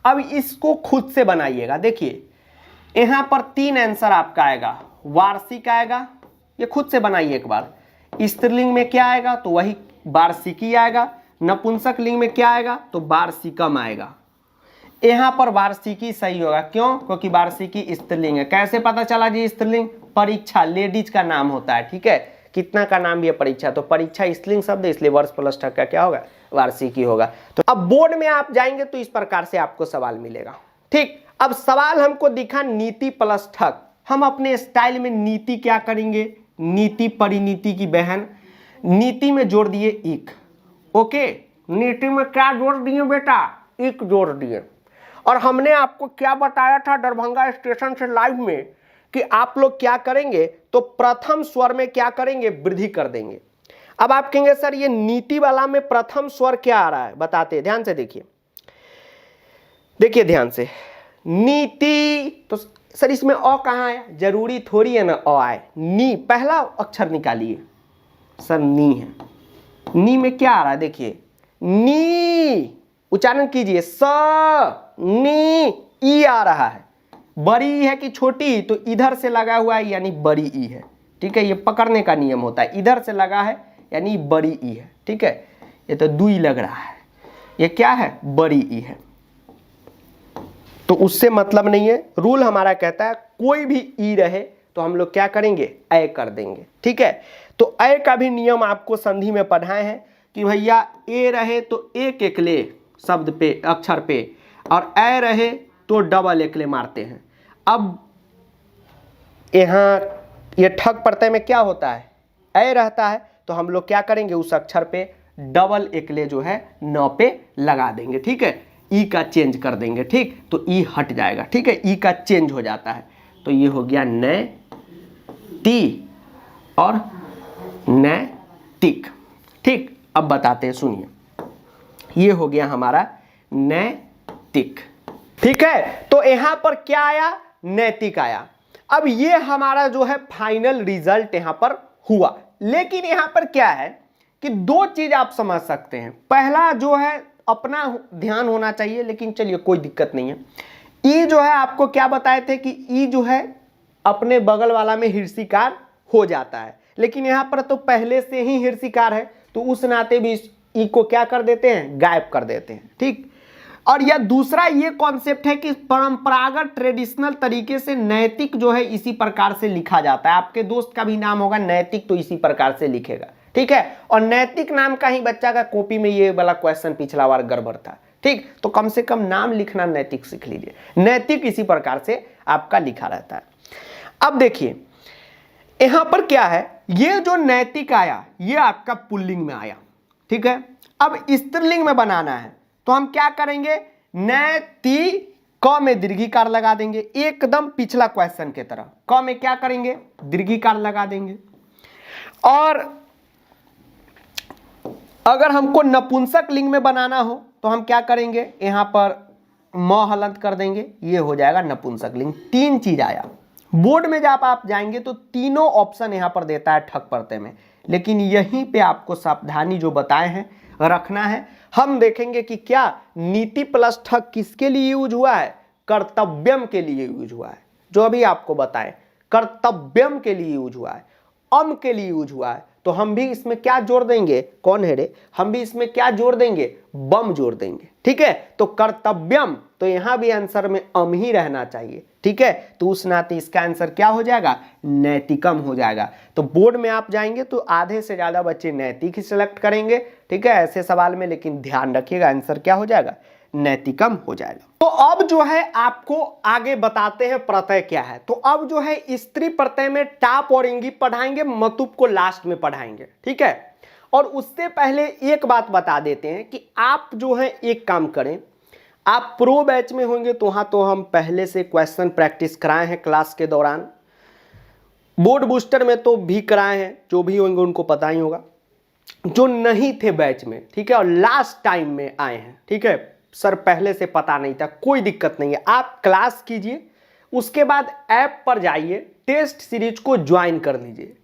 अब इसको खुद से बनाइएगा। देखिए यहां पर 3 आंसर आपका आएगा, वार्षिक आएगा, ये खुद से बनाइए एक बार। स्त्रीलिंग में क्या आएगा, तो वही वार्षिकी आएगा। नपुंसक लिंग में क्या आएगा, तो वार्षिकम आएगा। यहां पर वार्षिकी सही होगा, क्यों, क्योंकि वार्षिकी स्त्रीलिंग है। कैसे पता चला जी स्त्रीलिंग, परीक्षा लेडीज का नाम होता है। ठीक है, कितना का नाम भी है परीक्षा, तो परीक्षा स्त्रीलिंग शब्द है, इसलिए वर्ष प्लस ठक का क्या होगा, वार्षिकी होगा। तो अब बोर्ड में आप जाएंगे तो इस प्रकार से आपको सवाल मिलेगा। ठीक, अब सवाल हमको दिखा नीति प्लस ठक, हम अपने स्टाइल में नीति क्या करेंगे, नीति परिनीति की बहन, नीति में जोड़ दिए इक। ओके, नीति में क्या जोड़ दिए बेटा, इक जोड़ दिए। और हमने आपको क्या बताया था दरभंगा स्टेशन से लाइव में, कि आप लोग क्या करेंगे, तो प्रथम स्वर में क्या करेंगे, वृद्धि कर देंगे। अब आप कहेंगे सर ये नीति वाला में प्रथम स्वर क्या आ रहा है, बताते हैं, ध्यान से देखिए, देखिए ध्यान से, नीति, तो सर इसमें अ कहाँ है, जरूरी थोड़ी है ना अ आए, नी पहला अक्षर निकालिए, सर नी है, नी में क्या आ रहा है, देखिए नी, उच्चारण कीजिए, स नी, ई आ रहा है। बड़ी ई है कि छोटी, तो इधर से लगा हुआ है यानी बड़ी ई है। ठीक है, ये पकड़ने का नियम होता है, इधर से लगा है यानी बड़ी ई है। ठीक है, ये तो दुई लग रहा है, ये क्या है, बड़ी ई है, तो उससे मतलब नहीं है। रूल हमारा कहता है कोई भी ई रहे तो हम लोग क्या करेंगे, ऐ कर देंगे। ठीक है, तो ऐ का भी नियम आपको संधि में पढ़ाए हैं कि भैया ए रहे तो एक एकले शब्द पे, अक्षर पे, और ऐ रहे तो डबल एकले मारते हैं। अब यहाँ ये ठग प्रत्यय में क्या होता है, ऐ रहता है, तो हम लोग क्या करेंगे, उस अक्षर पे डबल एकले जो है न पे लगा देंगे। ठीक है, ई का चेंज कर देंगे। ठीक, तो ई हट जाएगा। ठीक है, ई का चेंज हो जाता है, तो ये हो गया नै ती और नैतिक। ठीक, अब बताते हैं, सुनिए, ये हो गया हमारा नैतिक। ठीक है, तो यहां पर क्या आया, नैतिक आया। अब ये हमारा जो है फाइनल रिजल्ट यहां पर हुआ। लेकिन यहां पर क्या है कि 2 चीज आप समझ सकते हैं। पहला जो है अपना ध्यान होना चाहिए, लेकिन चलिए कोई दिक्कत नहीं है। ई जो है आपको क्या बताए थे कि ई जो है अपने बगल वाला में हिर्षिकार हो जाता है, लेकिन यहां पर तो पहले से ही हिर्षिकार है, तो उस नाते भी ई को क्या कर देते हैं, गायब कर देते हैं। ठीक, और यह दूसरा ये कॉन्सेप्ट है कि परंपरागत ट्रेडिशनल तरीके से नैतिक जो है इसी प्रकार से लिखा जाता है। आपके दोस्त का भी नाम होगा नैतिक, तो इसी प्रकार से लिखेगा। ठीक है, और नैतिक नाम का ही बच्चा का कॉपी में ये वाला क्वेश्चन पिछला बार गड़बड़ था। ठीक, तो कम से कम नाम लिखना नैतिक सीख लीजिए, नैतिक इसी प्रकार से आपका लिखा रहता है। अब देखिए यहां पर क्या है, ये जो नैतिक आया ये आपका पुल्लिंग में आया। ठीक है, अब स्त्रीलिंग में बनाना है, तो हम क्या करेंगे, नैतिकम, क में दीर्घिकार लगा देंगे, एकदम पिछला क्वेश्चन के तरह। क में क्या करेंगे, दीर्घिकार लगा देंगे। और अगर हमको नपुंसक लिंग में बनाना हो तो हम क्या करेंगे, यहां पर म हलंत कर देंगे, ये हो जाएगा नपुंसक लिंग। 3 चीज आया। बोर्ड में जब आप जाएंगे तो तीनों ऑप्शन यहां पर देता है ठक प्रत्यय में, लेकिन यहीं पे आपको सावधानी जो बताए हैं रखना है। हम देखेंगे कि क्या नीति प्लस ठक किसके लिए यूज हुआ है, कर्तव्यम के लिए यूज हुआ है, जो अभी आपको बताए कर्तव्यम के लिए यूज हुआ है, अम के लिए यूज हुआ है। तो हम भी इसमें क्या जोड़ देंगे, कौन है रे, हम भी इसमें क्या जोड़ देंगे, बम जोड़ देंगे। ठीक है, तो कर्तव्यम, तो यहां भी आंसर में अम ही रहना चाहिए। ठीक है, तो उस नाते इसका आंसर क्या हो जाएगा, नैतिकम हो जाएगा। तो बोर्ड में आप जाएंगे तो आधे से ज्यादा बच्चे नैतिक ही सिलेक्ट करेंगे। ठीक है, ऐसे सवाल में, लेकिन ध्यान रखिएगा आंसर क्या हो जाएगा, नैतिकम हो जाएगा। तो अब जो है आपको आगे बताते हैं प्रत्यय क्या है। तो अब जो है स्त्री प्रत्यय में टाप और इंगी पढ़ाएंगे, मतुप को लास्ट में पढ़ाएंगे। ठीक है, और उससे पहले एक बात बता देते हैं कि आप जो है एक काम करें, आप प्रो बैच में होंगे तो वहां तो हम पहले से क्वेश्चन प्रैक्टिस कराए हैं क्लास के दौरान, बोर्ड बूस्टर में तो भी कराए हैं, जो भी होंगे उनको पता ही होगा। जो नहीं थे बैच में, ठीक है, और लास्ट टाइम में आए हैं, ठीक है, सर पहले से पता नहीं था, कोई दिक्कत नहीं है, आप क्लास कीजिए, उसके बाद ऐप पर जाइए, टेस्ट सीरीज को ज्वाइन कर लीजिए।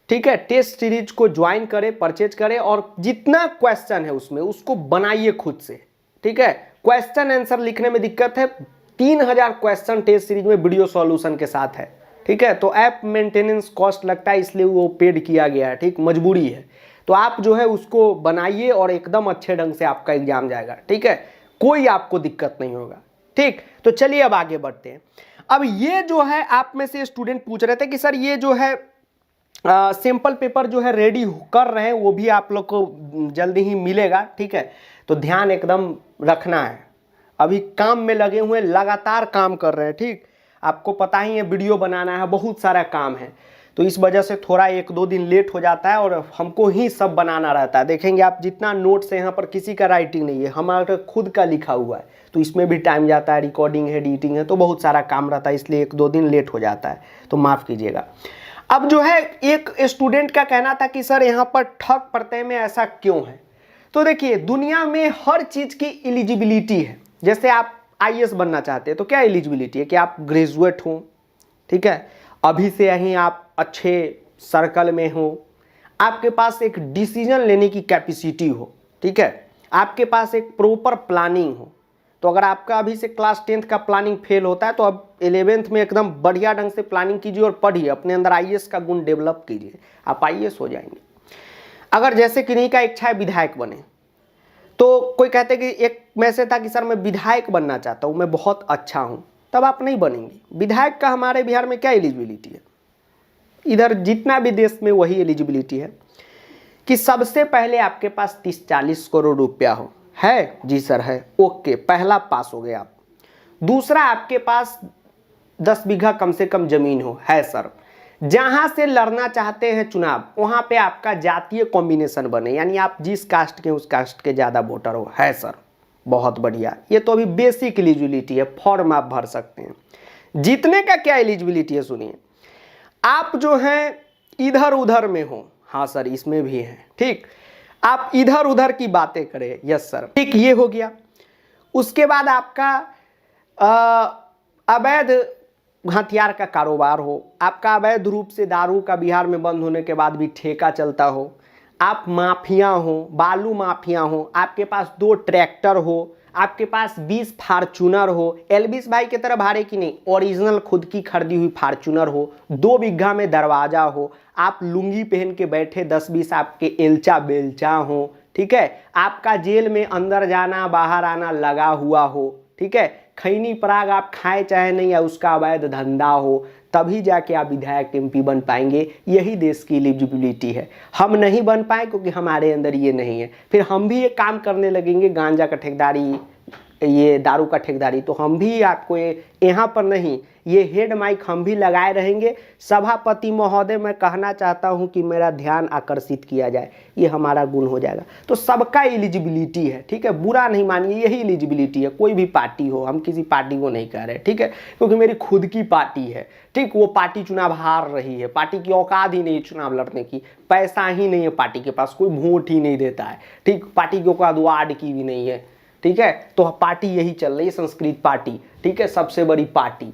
ठीक है, टेस्ट सीरीज को ज्वाइन करें, परचेज करें, और जितना क्वेश्चन है उसमें उसको बनाइए खुद से। ठीक है, क्वेश्चन आंसर लिखने में दिक्कत है, 3000 क्वेश्चन टेस्ट सीरीज में वीडियो सॉल्यूशन के साथ है। ठीक है, तो ऐप मेंटेनेंस कॉस्ट लगता है, इसलिए वो पेड किया गया है। ठीक, मजबूरी है, तो आप जो है उसको बनाइए और एकदम अच्छे ढंग से आपका एग्जाम जाएगा। ठीक है, कोई आपको दिक्कत नहीं होगा। ठीक, तो चलिए अब आगे बढ़ते हैं। अब ये जो है आप में से स्टूडेंट पूछ रहे थे कि सर ये जो है सिंपल पेपर जो है रेडी कर रहे हैं, वो भी आप लोग को जल्दी ही मिलेगा। ठीक है, तो ध्यान एकदम रखना है, अभी काम में लगे हुए, लगातार काम कर रहे हैं। ठीक, आपको पता ही है वीडियो बनाना है, बहुत सारा काम है, तो इस वजह से थोड़ा 1-2 दिन लेट हो जाता है और हमको ही सब बनाना रहता है। देखेंगे आप जितना नोट्स है यहाँ पर किसी का राइटिंग नहीं है, हमारा खुद का लिखा हुआ है, तो इसमें भी टाइम जाता है, रिकॉर्डिंग है, एडिटिंग है, तो बहुत सारा काम रहता है, इसलिए 1-2 दिन लेट हो जाता है, तो माफ़ कीजिएगा। अब जो है एक स्टूडेंट का कहना था कि सर यहाँ पर ठक प्रत्यय में ऐसा क्यों है। तो देखिए, दुनिया में हर चीज़ की एलिजिबिलिटी है। जैसे आप IAS बनना चाहते हैं तो क्या एलिजिबिलिटी है कि आप ग्रेजुएट हों, ठीक है, अभी से यहीं आप अच्छे सर्कल में हो, आपके पास एक डिसीजन लेने की कैपेसिटी हो, ठीक है, आपके पास एक प्रॉपर प्लानिंग हो। तो अगर आपका अभी से क्लास 10th का प्लानिंग फेल होता है तो अब 11th में एकदम बढ़िया ढंग से प्लानिंग कीजिए और पढ़िए, अपने अंदर IAS का गुण डेवलप कीजिए, आप IAS हो जाएंगे। अगर जैसे किन्हीं का इच्छा है विधायक बने, तो कोई कहते कि एक मैसेज था कि सर मैं विधायक बनना चाहता हूँ, मैं बहुत अच्छा हूँ, तब आप नहीं बनेंगे। विधायक का हमारे बिहार में क्या एलिजिबिलिटी है, इधर जितना भी देश में वही एलिजिबिलिटी है कि सबसे पहले आपके पास 30-40 करोड़ रुपया हो। है जी सर, है, ओके, पहला पास हो गए आप। दूसरा, आपके पास 10 बीघा कम से कम जमीन हो। है सर। जहां से लड़ना चाहते हैं चुनाव, वहां पे आपका जातीय कॉम्बिनेशन बने, यानी आप जिस कास्ट के उस कास्ट के ज़्यादा वोटर हो। है सर, बहुत बढ़िया। ये तो अभी बेसिक एलिजिबिलिटी है, फॉर्म आप भर सकते हैं। जीतने का क्या एलिजिबिलिटी है सुनिए, आप जो हैं इधर उधर में हो। हाँ सर, इसमें भी है। ठीक, आप इधर उधर की बातें करें। यस सर, ठीक, ये हो गया। उसके बाद आपका अवैध हथियार का कारोबार हो, आपका अवैध रूप से दारू का बिहार में बंद होने के बाद भी ठेका चलता हो, आप माफिया हो, बालू माफिया हो, आपके पास 2 ट्रैक्टर हो, आपके पास 20 फार्चूनर हो, एल्विस भाई की तरह भाड़े की नहीं, ओरिजिनल खुद की खरीदी हुई फार्चूनर हो, 2 बीघा में दरवाजा हो, आप लुंगी पहन के बैठे 10-20 आपके एलचा बेलचा हो, ठीक है, आपका जेल में अंदर जाना बाहर आना लगा हुआ हो, ठीक है, खैनी पराग आप खाए चाहे नहीं या उसका अवैध धंधा हो, तभी जाके आप विधायक MP बन पाएंगे। यही देश की एलिजिबिलिटी है। हम नहीं बन पाए क्योंकि हमारे अंदर ये नहीं है, फिर हम भी ये काम करने लगेंगे, गांजा का ठेकेदारी, ये दारू का ठेकेदारी, तो हम भी आपको यहाँ पर नहीं, ये हेड माइक हम भी लगाए रहेंगे। सभापति महोदय, मैं कहना चाहता हूँ कि मेरा ध्यान आकर्षित किया जाए, ये हमारा गुण हो जाएगा। तो सबका एलिजिबिलिटी है, ठीक है, बुरा नहीं मानिए, यही एलिजिबिलिटी है, कोई भी पार्टी हो, हम किसी पार्टी को नहीं कह रहे, ठीक है, क्योंकि मेरी खुद की पार्टी है, ठीक, वो पार्टी चुनाव हार रही है, पार्टी की औकात ही नहीं चुनाव लड़ने की, पैसा ही नहीं है पार्टी के पास, कोई वोट ही नहीं देता है, ठीक, पार्टी की औकात वार्ड की भी नहीं है, ठीक है। तो पार्टी यही चल रही है, संस्कृत पार्टी, ठीक है, सबसे बड़ी पार्टी,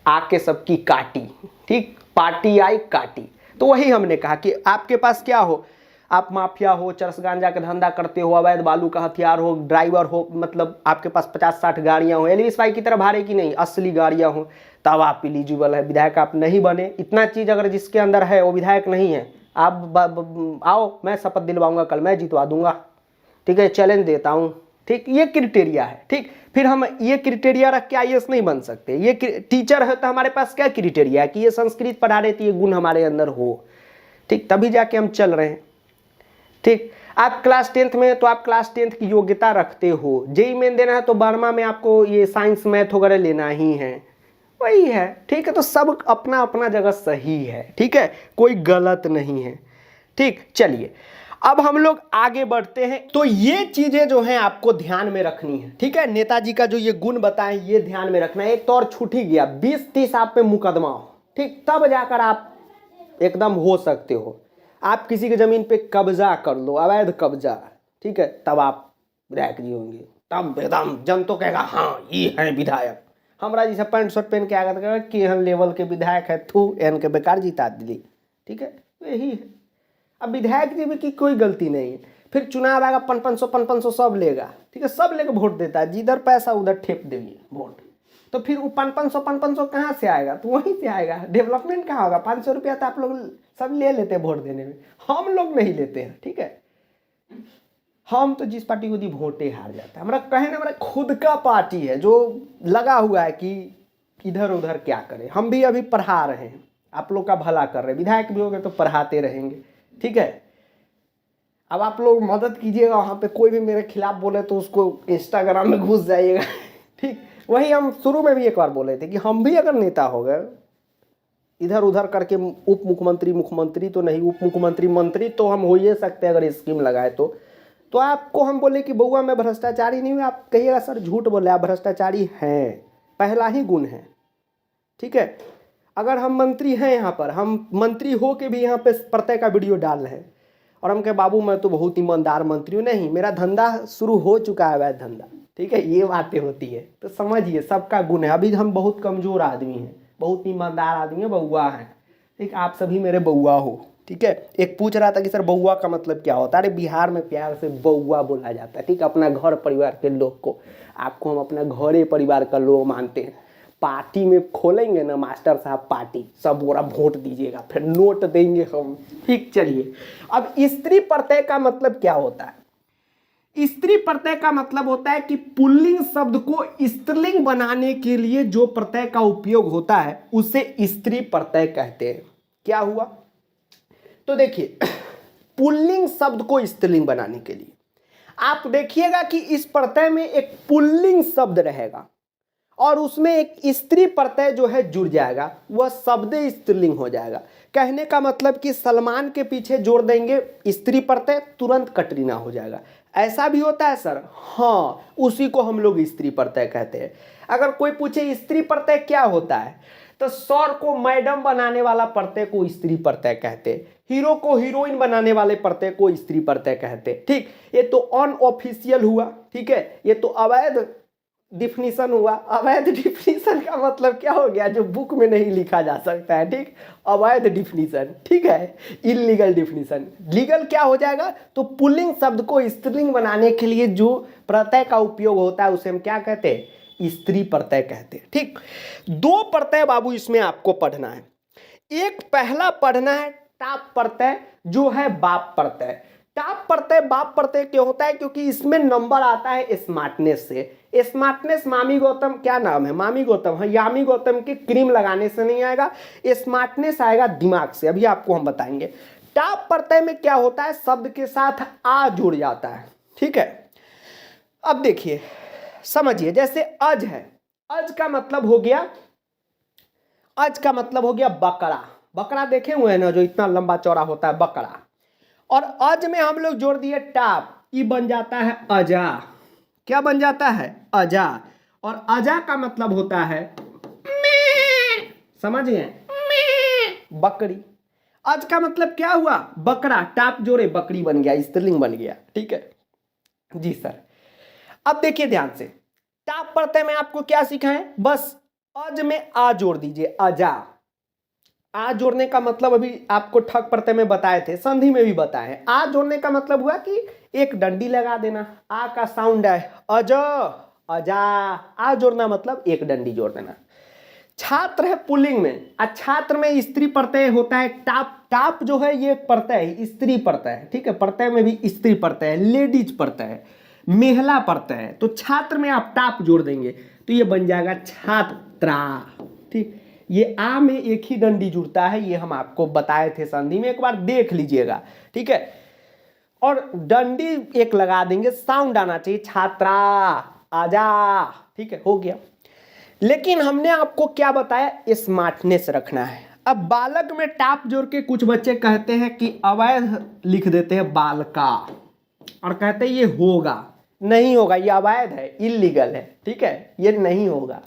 आके सबकी काटी, ठीक, पार्टी आई काटी। तो वही हमने कहा कि आपके पास क्या हो, आप माफिया हो, चरस गांजा का धंधा करते हो, अवैध बालू का हथियार हो, ड्राइवर हो, मतलब आपके पास 50-60 गाड़ियां हो, एलवीस भाई की तरह भाड़े की नहीं, असली गाड़ियां हो, तब आप एलिजिबल है। विधायक आप नहीं बने, इतना चीज अगर जिसके अंदर है वो विधायक नहीं है, आप आओ, मैं शपथ दिलवाऊंगा, कल मैं जितवा दूंगा, ठीक है, चैलेंज देता हूँ, ठीक, ये क्राइटेरिया है, ठीक। फिर हम ये क्राइटेरिया रख के आईएएस नहीं बन सकते। ये टीचर है तो हमारे पास क्या क्राइटेरिया है कि ये संस्कृत पढ़ा रहे थे, ये गुण हमारे अंदर हो, ठीक, तभी जाके हम चल रहे हैं, ठीक। आप क्लास 10th में, तो आप क्लास 10th की योग्यता रखते हो, जेईई मेन देना है तो बर्मा में आपको ये साइंस मैथ वगैरह लेना ही है, वही है, ठीक है। तो सब अपना अपना जगह सही है, ठीक है, कोई गलत नहीं है, ठीक। चलिए अब हम लोग आगे बढ़ते हैं। तो ये चीजें जो हैं आपको ध्यान में रखनी है, ठीक है, नेताजी का जो ये गुण बताएं ये ध्यान में रखना है। एक तो और छूट ही गया, 20-30 आप पे मुकदमा हो, ठीक, तब जाकर आप एकदम हो सकते हो। आप किसी की जमीन पे कब्जा कर लो, अवैध कब्जा, ठीक है, तब आप विधायक जी होंगे, तब एकदम जन तो कहेगा हाँ ये है विधायक। हमारा जैसे पैंट शर्ट पहन के आगा तो कि हम लेवल के विधायक है, थू एन के बेकार जिता दिली, ठीक है, यही है। अब विधायक जी की कोई गलती नहीं है, फिर चुनाव आएगा 500 सब लेगा, ठीक है, सब लेकर वोट देता है, जिधर पैसा उधर ठेप देंगे वोट, तो फिर वो 500 कहाँ से आएगा, तो वहीं से आएगा, डेवलपमेंट कहाँ होगा। 500 रुपया तो आप लोग सब ले लेते हैं वोट देने में, हम लोग नहीं लेते हैं, ठीक है, हम तो जिस पार्टी को दी वोटे हार जाता है। हमारा कहे ना, हमारा खुद का पार्टी है जो लगा हुआ है कि इधर उधर क्या करें। हम भी अभी पढ़ा रहे हैं, आप लोग का भला कर रहे हैं, विधायक भी हो गए तो पढ़ाते रहेंगे, ठीक है। अब आप लोग मदद कीजिएगा, वहाँ पे कोई भी मेरे खिलाफ बोले तो उसको इंस्टाग्राम में घुस जाइएगा, ठीक। वही हम शुरू में भी एक बार बोले थे कि हम भी अगर नेता हो गए, इधर उधर करके उप मुख्यमंत्री तो नहीं, उप मुख्यमंत्री मंत्री तो हम हो ही सकते हैं अगर स्कीम लगाए तो आपको हम बोले कि बउआ मैं भ्रष्टाचारी नहीं हूँ, आप कहिएगा सर झूठ बोले, आप भ्रष्टाचारी हैं, पहला ही गुण है, ठीक है। अगर हम मंत्री हैं, यहाँ पर हम मंत्री हो के भी यहाँ पे प्रत्यय का वीडियो डाल रहे हैं और हम कहे बाबू मैं तो बहुत ईमानदार मंत्री हूँ, नहीं, मेरा धंधा शुरू हो चुका है, वैध धंधा, ठीक है, ये बातें होती है। तो समझिए सबका गुण है। अभी हम बहुत कमज़ोर आदमी हैं, बहुत ईमानदार आदमी है, बउआ हैं, ठीक, आप सभी मेरे बउआ हो, ठीक है। एक पूछ रहा था कि सर बउआ का मतलब क्या होता है, अरे बिहार में प्यार से बउआ बोला जाता है, ठीक, अपना घर परिवार के लोग को, आपको हम अपना घरे परिवार का लोग मानते हैं। पार्टी में खोलेंगे ना मास्टर साहब पार्टी, सब बोरा वोट दीजिएगा, फिर नोट देंगे हम, ठीक। चलिए अब स्त्री प्रत्यय का मतलब क्या होता है। स्त्री प्रत्यय का मतलब होता है कि पुल्लिंग शब्द को स्त्रीलिंग बनाने के लिए जो प्रत्यय का उपयोग होता है उसे स्त्री प्रत्यय कहते हैं। क्या हुआ, तो देखिए पुल्लिंग शब्द को स्त्रीलिंग बनाने के लिए आप देखिएगा कि इस प्रत्यय में एक पुल्लिंग शब्द रहेगा और उसमें एक स्त्री प्रत्यय जो है जुड़ जाएगा, वह शब्द स्त्रीलिंग हो जाएगा। कहने का मतलब कि सलमान के पीछे जोड़ देंगे स्त्री प्रत्यय, तुरंत कटरीना हो जाएगा। ऐसा भी होता है सर, हाँ, उसी को हम लोग स्त्री प्रत्यय कहते हैं। अगर कोई पूछे स्त्री प्रत्यय क्या होता है, तो सर को मैडम बनाने वाला प्रत्यय को स्त्री प्रत्यय कहते हैं, हीरो को हीरोइन बनाने वाले प्रत्यय को स्त्री प्रत्यय कहते हैं, ठीक। ये तो अनऑफिशियल हुआ, ठीक है, ये तो अवैध डिफिनीशन हुआ। अवैध डिफिनीशन का मतलब क्या हो गया, जो बुक में नहीं लिखा जा सकता है, ठीक, अवैध डिफिनीशन, ठीक है, इलीगल डिफिनीशन। लीगल क्या हो जाएगा, तो पुल्लिंग शब्द को स्त्रीलिंग बनाने के लिए जो प्रत्यय का उपयोग होता है उसे हम क्या कहते हैं, स्त्री प्रत्यय कहते हैं, ठीक। दो प्रत्यय बाबू इसमें आपको पढ़ना है। एक पहला पढ़ना है टाप प्रत्यय, जो है बाप प्रत्यय। टाप प्रत्यय बाप प्रत्यय क्यों होता है, क्योंकि इसमें नंबर आता है स्मार्टनेस से। स्मार्टनेस मामी गौतम, क्या नाम है, मामी गौतम है, यामी गौतम के क्रीम लगाने से नहीं आएगा, स्मार्टनेस आएगा दिमाग से। अभी आपको हम बताएंगे। टाप प्रत्यय में क्या होता है, शब्द के साथ आ जुड़ जाता है, ठीक है। अब देखिए समझिए, जैसे अज है, अज का मतलब हो गया, अज का मतलब हो गया बकरा। बकरा देखे हुए हैं ना, जो इतना लंबा चौड़ा होता है, बकरा। और अज में हम लोग जोड़ दिए टाप, ये बन जाता है अजा। क्या बन जाता है? अजा। और अजा का मतलब होता है समझ गए, बकरी। अज का मतलब क्या हुआ? बकरा, टाप जोड़े बकरी बन गया, स्त्रीलिंग बन गया। ठीक है जी सर। अब देखिए ध्यान से, टाप प्रत्यय में आपको क्या सिखाएं? बस अज में आ जोड़ दीजिए, अजा। आ जोड़ने का मतलब अभी आपको ठक प्रत्यय में बताए थे, संधि में भी बताए। आ जोड़ने का मतलब हुआ कि एक डंडी लगा देना, आ का साउंड है अज, अजा। आ जोड़ना मतलब एक डंडी जोड़ देना। छात्र है पुल्लिंग में, छात्र में स्त्री प्रत्यय होता है टाप। टाप जो है ये प्रत्यय है, स्त्री प्रत्यय है। ठीक है, प्रत्यय में भी स्त्री प्रत्यय है, लेडीज प्रत्यय है, महिला प्रत्यय है। तो छात्र में आप टाप जोड़ देंगे तो ये बन जाएगा छात्रा। ठीक, ये आ में एक ही डंडी जुड़ता है, ये हम आपको बताए थे संधि में, एक बार देख लीजिएगा। ठीक है, और डंडी एक लगा देंगे, साउंड आना चाहिए, छात्रा, आजा। ठीक है, हो गया। लेकिन हमने आपको क्या बताया? स्मार्टनेस रखना है। अब बालक में टाप जोड़ के कुछ बच्चे कहते हैं कि अवैध लिख देते हैं बालका, और कहते हैं ये होगा। नहीं होगा, ये अवैध है, इलीगल है। ठीक है, ये नहीं होगा।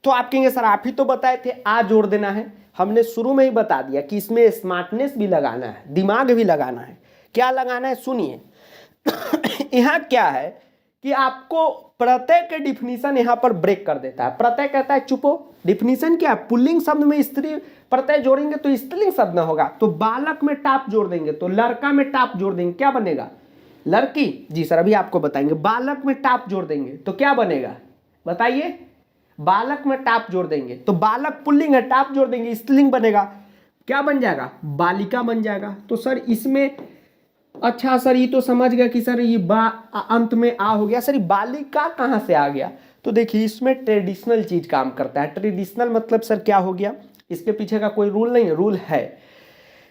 तो आप कहेंगे सर आप ही तो बताए थे आ जोड़ देना है। हमने शुरू में ही बता दिया कि इसमें स्मार्टनेस भी लगाना है, दिमाग भी लगाना है। क्या लगाना है सुनिए। यहाँ क्या है कि आपको प्रत्यय के डिफिनीशन यहाँ पर ब्रेक कर देता है। प्रत्यय कहता है चुपो, डिफिनीशन क्या है? पुल्लिंग शब्द में स्त्री प्रत्यय जोड़ेंगे तो स्त्रीलिंग शब्द न होगा। तो बालक में टाप जोड़ देंगे तो लड़का में टाप जोड़ देंगे, क्या बनेगा? लड़की। जी सर अभी आपको बताएंगे। बालक में टाप जोड़ देंगे तो क्या बनेगा बताइए? बालक में टाप जोड़ देंगे तो बालक पुल्लिंग है, टाप जोड़ देंगे स्त्रीलिंग बनेगा, क्या बन जाएगा? बालिका बन जाएगा। तो सर इसमें अच्छा सर ये तो समझ गया कि सर ये अंत में आ हो गया, सर बालिका कहाँ से आ गया? तो देखिए इसमें ट्रेडिशनल चीज काम करता है। ट्रेडिशनल मतलब सर क्या हो गया? इसके पीछे का कोई रूल नहीं है, रूल है।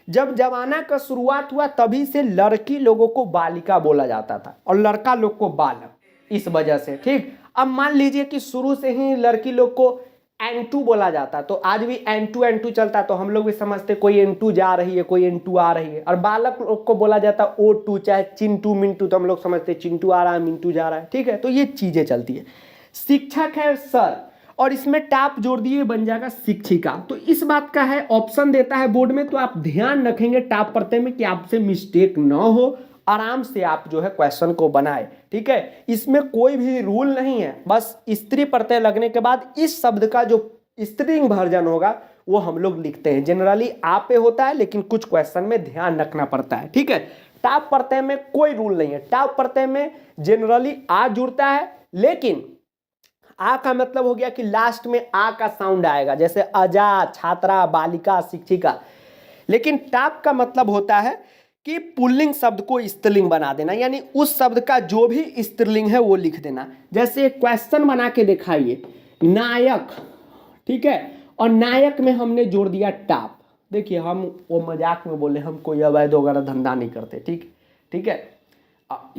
जब जमाना का शुरुआत हुआ तभी से लड़की लोगों को बालिका बोला जाता था और लड़का लोग को बालक, इस वजह से। ठीक, अब मान लीजिए कि शुरू से ही लड़की लोग को N2 बोला जाता, तो आज भी N2 चलता, तो हम लोग भी समझते कोई N2 जा रही है, कोई N2 आ रही है। और बालक लोग को बोला जाता O2, चाहे चिंटू मिंटू, तो हम लोग समझते चिंटू आ रहा है, मिंटू जा रहा है। ठीक है, तो ये चीजें चलती है। शिक्षक है सर, और इसमें टाप जोड़ दिए बन जाएगा शिक्षिका। तो इस बात का है, ऑप्शन देता है बोर्ड में, तो आप ध्यान रखेंगे टाप प्रत्यय में कि आपसे मिस्टेक ना हो, आराम से आप जो है क्वेश्चन को बनाए। ठीक है, इसमें कोई भी रूल नहीं है, बस स्त्री प्रत्यय लगने के बाद इस शब्द का जो स्त्रीलिंग वर्जन होगा वो हम लोग लिखते हैं। जनरली आप पे होता है, लेकिन कुछ क्वेश्चन में ध्यान रखना पड़ता है। ठीक है, टाप प्रत्यय में कोई रूल नहीं है। टाप प्रत्यय में जनरली आ जुड़ता है, लेकिन आ का मतलब हो गया कि लास्ट में आ का साउंड आएगा, जैसे अजा, छात्रा, बालिका, शिक्षिका। लेकिन टाप का मतलब होता है कि पुल्लिंग शब्द को स्त्रीलिंग बना देना, यानी उस शब्द का जो भी स्त्रीलिंग है वो लिख देना। जैसे एक क्वेश्चन बना के दिखाइए, नायक। ठीक है, और नायक में हमने जोड़ दिया टाप। देखिए हम वो मजाक में बोले, हम कोई अवैध वगैरह धंधा नहीं करते। ठीक है,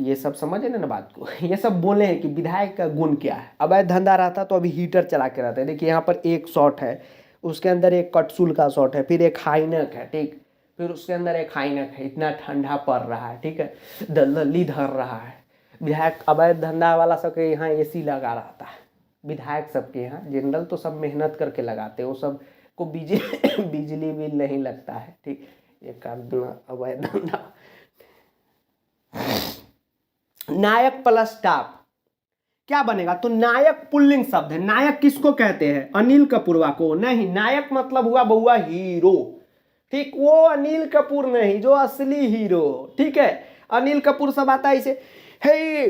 ये सब समझे ना बात को। ये सब बोले हैं कि विधायक का गुण क्या है। अवैध धंधा रहता तो अभी हीटर चला के रहता है। देखिए यहाँ पर एक शॉट है, उसके अंदर एक कटसुल का शॉट है, फिर एक हाइनक है। ठीक, फिर उसके अंदर एक हाइनक है, इतना ठंडा पड़ रहा है। ठीक है, दलदली धर रहा है। विधायक अवैध धंधा वाला सबके यहाँ एसी लगा रहता है। विधायक सबके यहाँ, जनरल तो सब मेहनत करके लगाते हैं, वो सब को बिजली बिल नहीं लगता है। ठीक, ये करना अवैध धंधा। नायक प्लस टाप क्या बनेगा? तो नायक पुल्लिंग शब्द है। नायक किसको कहते हैं? अनिल कपूरवा को नहीं। नायक मतलब हुआ बउआ हीरो। ठीक, वो अनिल कपूर नहीं जो असली हीरो। ठीक है, अनिल कपूर सब आता है इसे, हे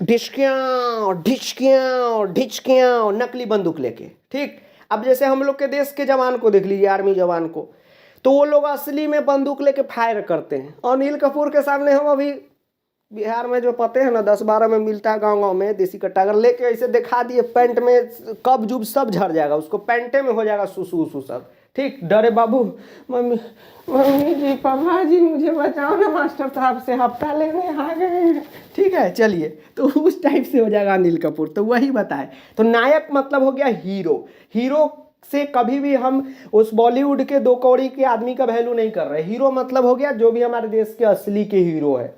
ढिचकियां ढिचकियां ढिचकियां, नकली बंदूक लेके। ठीक, अब जैसे हम लोग के देश के जवान को देख लीजिए, आर्मी जवान को, तो वो लोग असली में बंदूक लेके फायर करते हैं। अनिल कपूर के सामने हम अभी बिहार में जो पते हैं ना 10-12 में मिलता है गांव में देसी कट्टा, अगर लेके ऐसे दिखा दिए पैंट में, कब जुब सब झड़ जाएगा, उसको पैंटे में हो जाएगा सुसु उसू सब। ठीक, डरे बाबू, मम्मी मम्मी जी पापा जी मुझे बचाओ ना, मास्टर साहब से हफ्ता लेने आ गए हैं। ठीक है, चलिए, तो उस टाइप से हो जाएगा अनिल कपूर। तो वही बताए, तो नायक मतलब हो गया हीरो। हीरो से कभी भी हम उस बॉलीवुड के 2 कौड़ी के आदमी का वैल्यू नहीं कर रहे। हीरो मतलब हो गया जो भी हमारे देश के असली के हीरो है,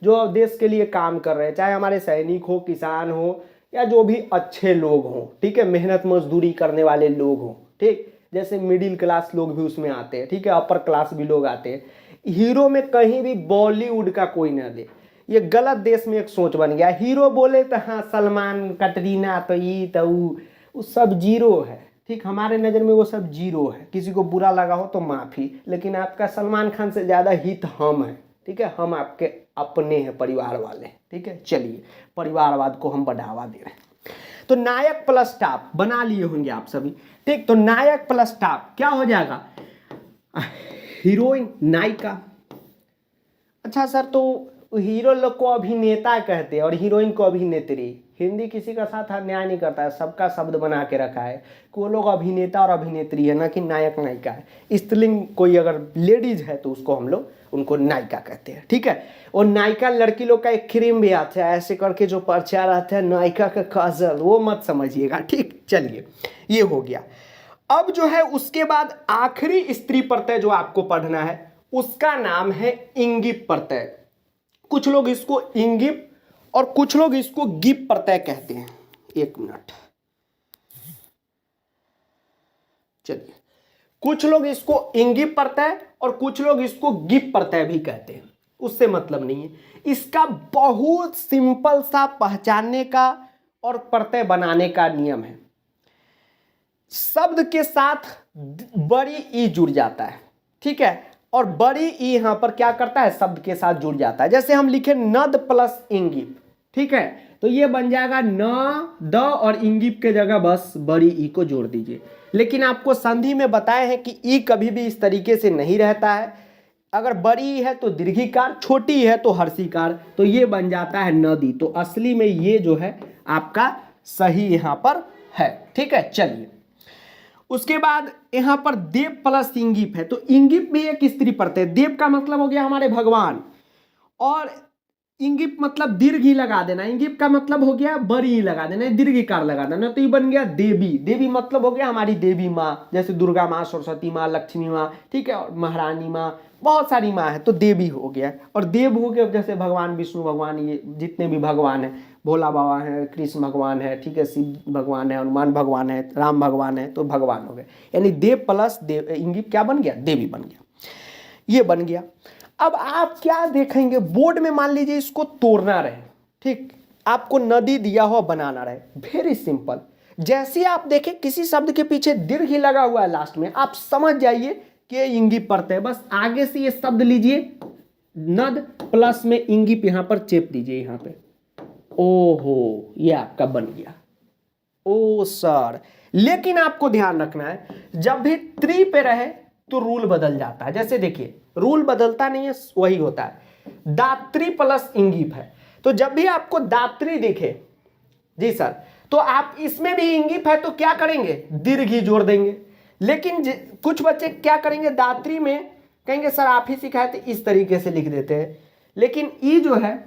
जो देश के लिए काम कर रहे हैं, चाहे हमारे सैनिक हो, किसान हो, या जो भी अच्छे लोग हों। ठीक है, मेहनत मजदूरी करने वाले लोग हों। ठीक, जैसे मिडिल क्लास लोग भी उसमें आते हैं। ठीक है, अपर क्लास भी लोग आते हैं। हीरो में कहीं भी बॉलीवुड का कोई ना दे, ये गलत देश में एक सोच बन गया। हीरो बोले तो हाँ सलमान, कटरीना, तो ये तो वो सब जीरो है। ठीक, हमारे नज़र में वो सब जीरो है। किसी को बुरा लगा हो तो माफ़ी, लेकिन आपका सलमान खान से ज़्यादा हित हम हैं। ठीक है, हम आपके अपने हैं, परिवार वाले। ठीक है, चलिए, परिवारवाद को हम बढ़ावा दे रहे हैं। तो नायक प्लस स्टाफ बना लिए होंगे आप सभी। ठीक, तो नायक प्लस स्टाफ क्या हो जाएगा? हीरोइन, नायिका। अच्छा सर, तो हीरो लोग को अभिनेता कहते हैं और हीरोइन को अभिनेत्री। हिंदी किसी का साथ अन्याय नहीं करता है, सबका शब्द बना के रखा है कि वो लोग अभिनेता और अभिनेत्री है, ना कि नायक नायिका है। स्त्रीलिंग कोई अगर लेडीज है तो उसको हम लोग उनको नायिका कहते हैं। ठीक है, और नायिका लड़की लोग का एक क्रीम भी आता है ऐसे करके जो प्रचार आता है नायिका का काजल, वो मत समझिएगा। ठीक, चलिए, ये हो गया। अब जो है उसके बाद आखिरी स्त्री प्रत्यय जो आपको पढ़ना है उसका नाम है इंगिप प्रत्यय। कुछ लोग इसको इंगिप और कुछ लोग इसको गिप प्रत्यय कहते हैं। 1 मिनट, चलिए, कुछ लोग इसको इंगिप प्रत्यय और कुछ लोग इसको गिप प्रत्यय भी कहते हैं, उससे मतलब नहीं है। इसका बहुत सिंपल सा पहचानने का और प्रत्यय बनाने का नियम है। शब्द के साथ बड़ी ई जुड़ जाता है। ठीक है, और बड़ी ई यहां पर क्या करता है? शब्द के साथ जुड़ जाता है। जैसे हम लिखे नद प्लस इंगिप। ठीक है, तो ये बन जाएगा न, द और इंगिप के जगह बस बड़ी ई को जोड़ दीजिए। लेकिन आपको संधि में बताया है कि ई कभी भी इस तरीके से नहीं रहता है। अगर बड़ी है तो दीर्घिकार, छोटी है तो हर्षिकार, तो ये बन जाता है नदी। तो असली में ये जो है आपका सही यहां पर है। ठीक है, चलिए, उसके बाद यहां पर देव प्लस इंगिप है, तो इंगिप भी एक स्त्री प्रत्यय। देव का मतलब हो गया हमारे भगवान, और इंगिप मतलब दीर्घ ही लगा देना। इंगिप का मतलब हो गया बड़ी ही लगा देना, दीर्घिकार लगा देना, तो ये बन गया देवी। देवी मतलब हो गया हमारी देवी माँ, जैसे दुर्गा माँ, सरस्वती माँ, लक्ष्मी माँ। ठीक है, और महारानी माँ, बहुत सारी माँ है, तो देवी हो गया। और देव हो गया जैसे भगवान विष्णु भगवान, ये जितने भी भगवान है, भोला बाबा है, कृष्ण भगवान है, ठीक है, शिव भगवान है, हनुमान भगवान है, राम भगवान है, तो भगवान हो गए। यानी देव प्लस देव इंगिप क्या बन गया? देवी बन गया। ये बन गया। अब आप क्या देखेंगे बोर्ड में, मान लीजिए इसको तोड़ना रहे। ठीक, आपको नदी दिया हुआ बनाना रहे, वेरी सिंपल। जैसे आप देखें किसी शब्द के पीछे दीर्घ ही लगा हुआ है लास्ट में, आप समझ जाइए कि इंगिप प्रत्यय है। बस आगे से ये शब्द लीजिए, नद प्लस में इंगिप यहां पर चेप दीजिए यहां पे। ओहो, ये आपका बन गया। ओ सर, लेकिन आपको ध्यान रखना है जब भी त्रि पे रहे तो रूल बदल जाता है। जैसे देखिए, रूल बदलता नहीं है, वही होता है। दात्री प्लस इंगिप है, तो जब भी आपको दात्री दिखे, जी सर, तो आप इसमें भी इंगिप है तो क्या करेंगे? दीर्घ ही जोड़ देंगे। लेकिन कुछ बच्चे क्या करेंगे, दात्री में कहेंगे सर आप ही सिखाए थे, इस तरीके से लिख देते हैं। लेकिन ई जो है,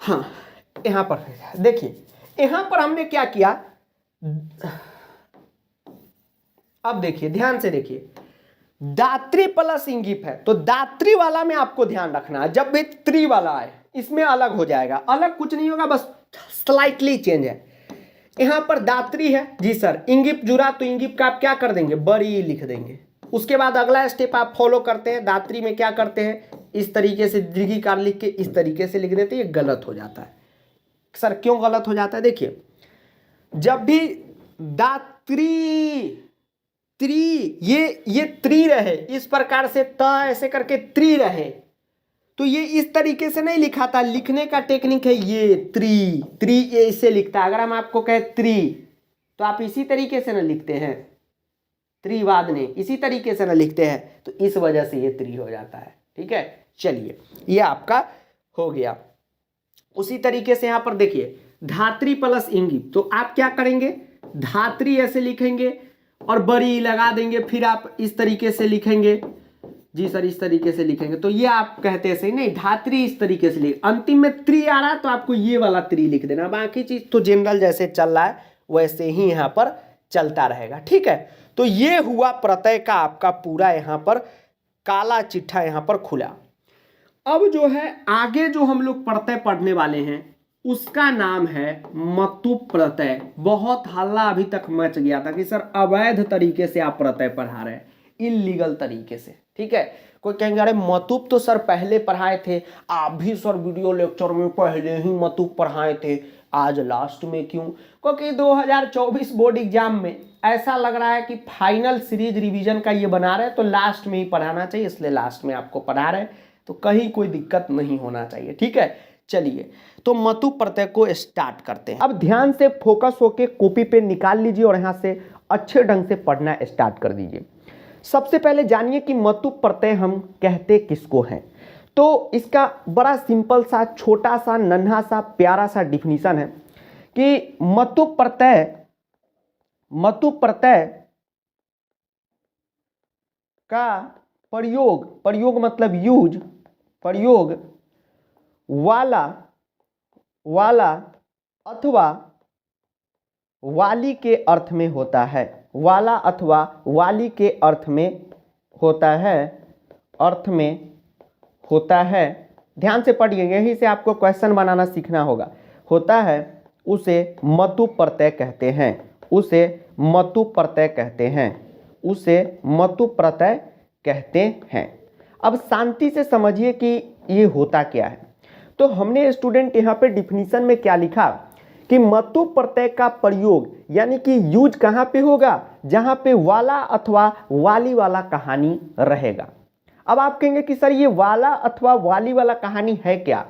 हाँ, यहां पर देखिए, यहां पर हमने क्या किया, अब देखिए, ध्यान से देखिए, दात्री प्लस इंगिप है, तो दात्री वाला में आपको ध्यान रखना है। जब भी त्रि वाला आए इसमें अलग हो जाएगा। अलग कुछ नहीं होगा, बस स्लाइटली चेंज है। यहां पर दात्री है, जी सर, इंगिप जुड़ा, तो इंगिप का आप क्या कर देंगे? बड़ी लिख देंगे। उसके बाद अगला स्टेप आप फॉलो करते हैं। दात्री में क्या करते हैं? इस तरीके से दीर्घिकार लिख के इस तरीके से लिख देते हैं। ये गलत हो जाता है। सर क्यों गलत हो जाता है? देखिए, जब भी दात्री त्रि, ये त्रि रहे, इस प्रकार से त ऐसे करके त्रि रहे, तो ये इस तरीके से नहीं लिखा था। लिखने का टेक्निक है ये, त्रि, त्रि ऐसे लिखता है। अगर हम आपको कहे त्रि, तो आप इसी तरीके से ना लिखते हैं, त्रिवाद ने इसी तरीके से ना लिखते हैं, तो इस वजह से ये त्रि हो जाता है। ठीक है, चलिए, ये आपका हो गया। उसी तरीके से यहां पर देखिए, धात्री प्लस इंगिप, तो आप क्या करेंगे? धात्री ऐसे लिखेंगे और बड़ी लगा देंगे, फिर आप इस तरीके से लिखेंगे। जी सर इस तरीके से लिखेंगे तो ये आप कहते हैं सही नहीं, धात्री इस तरीके से लिख, अंतिम में त्रि आ रहा है तो आपको ये वाला त्रि लिख देना, बाकी चीज तो जनरल जैसे चल रहा है वैसे ही यहाँ पर चलता रहेगा। ठीक है, तो ये हुआ प्रत्यय का आपका पूरा यहाँ पर काला चिट्ठा यहाँ पर खुला। अब जो है आगे जो हम लोग प्रत्यय पढ़ने वाले हैं उसका नाम है मतु प्रत्यय। बहुत हल्ला अभी तक मच गया था कि सर अवैध तरीके से आप प्रत्यय पढ़ा रहे हैं, इलीगल तरीके से। ठीक है, कोई कहेंगे अरे मतुप तो सर पहले पढ़ाए थे, आप भी सर वीडियो लेक्चर में पहले ही मतुप पढ़ाए थे, आज लास्ट में क्यों? क्योंकि 2024 बोर्ड एग्जाम में ऐसा लग रहा है कि फाइनल सीरीज रिवीजन का ये बना रहे हैं तो लास्ट में ही पढ़ाना चाहिए, इसलिए लास्ट में आपको पढ़ा रहे हैं, तो कहीं कोई दिक्कत नहीं होना चाहिए। ठीक है, चलिए तो मतु प्रत्यय को स्टार्ट करते हैं। अब ध्यान से फोकस होके कॉपी पे निकाल लीजिए और यहाँ से अच्छे ढंग से पढ़ना स्टार्ट कर दीजिए। सबसे पहले जानिए कि मतु प्रत्यय हम कहते किसको हैं। तो इसका बड़ा सिंपल सा छोटा सा नन्हा सा प्यारा सा डिफिनीशन है कि मतु प्रत्यय का प्रयोग मतलब यूज, प्रयोग वाला अथवा वाली के अर्थ में होता है, वाला अथवा वाली के अर्थ में होता है। ध्यान से पढ़िए, यहीं से आपको क्वेश्चन बनाना सीखना होगा। होता है उसे मतु प्रत्यय कहते हैं, उसे मतु प्रत्यय कहते हैं। अब शांति से समझिए कि ये होता क्या है। तो हमने स्टूडेंट यहाँ पे डिफिनीशन में क्या लिखा कि मतु प्रत्यय का प्रयोग यानी कि यूज कहाँ पे होगा, जहाँ पे वाला अथवा वाली वाला कहानी रहेगा। अब आप कहेंगे कि सर ये वाला अथवा वाली वाला कहानी है क्या?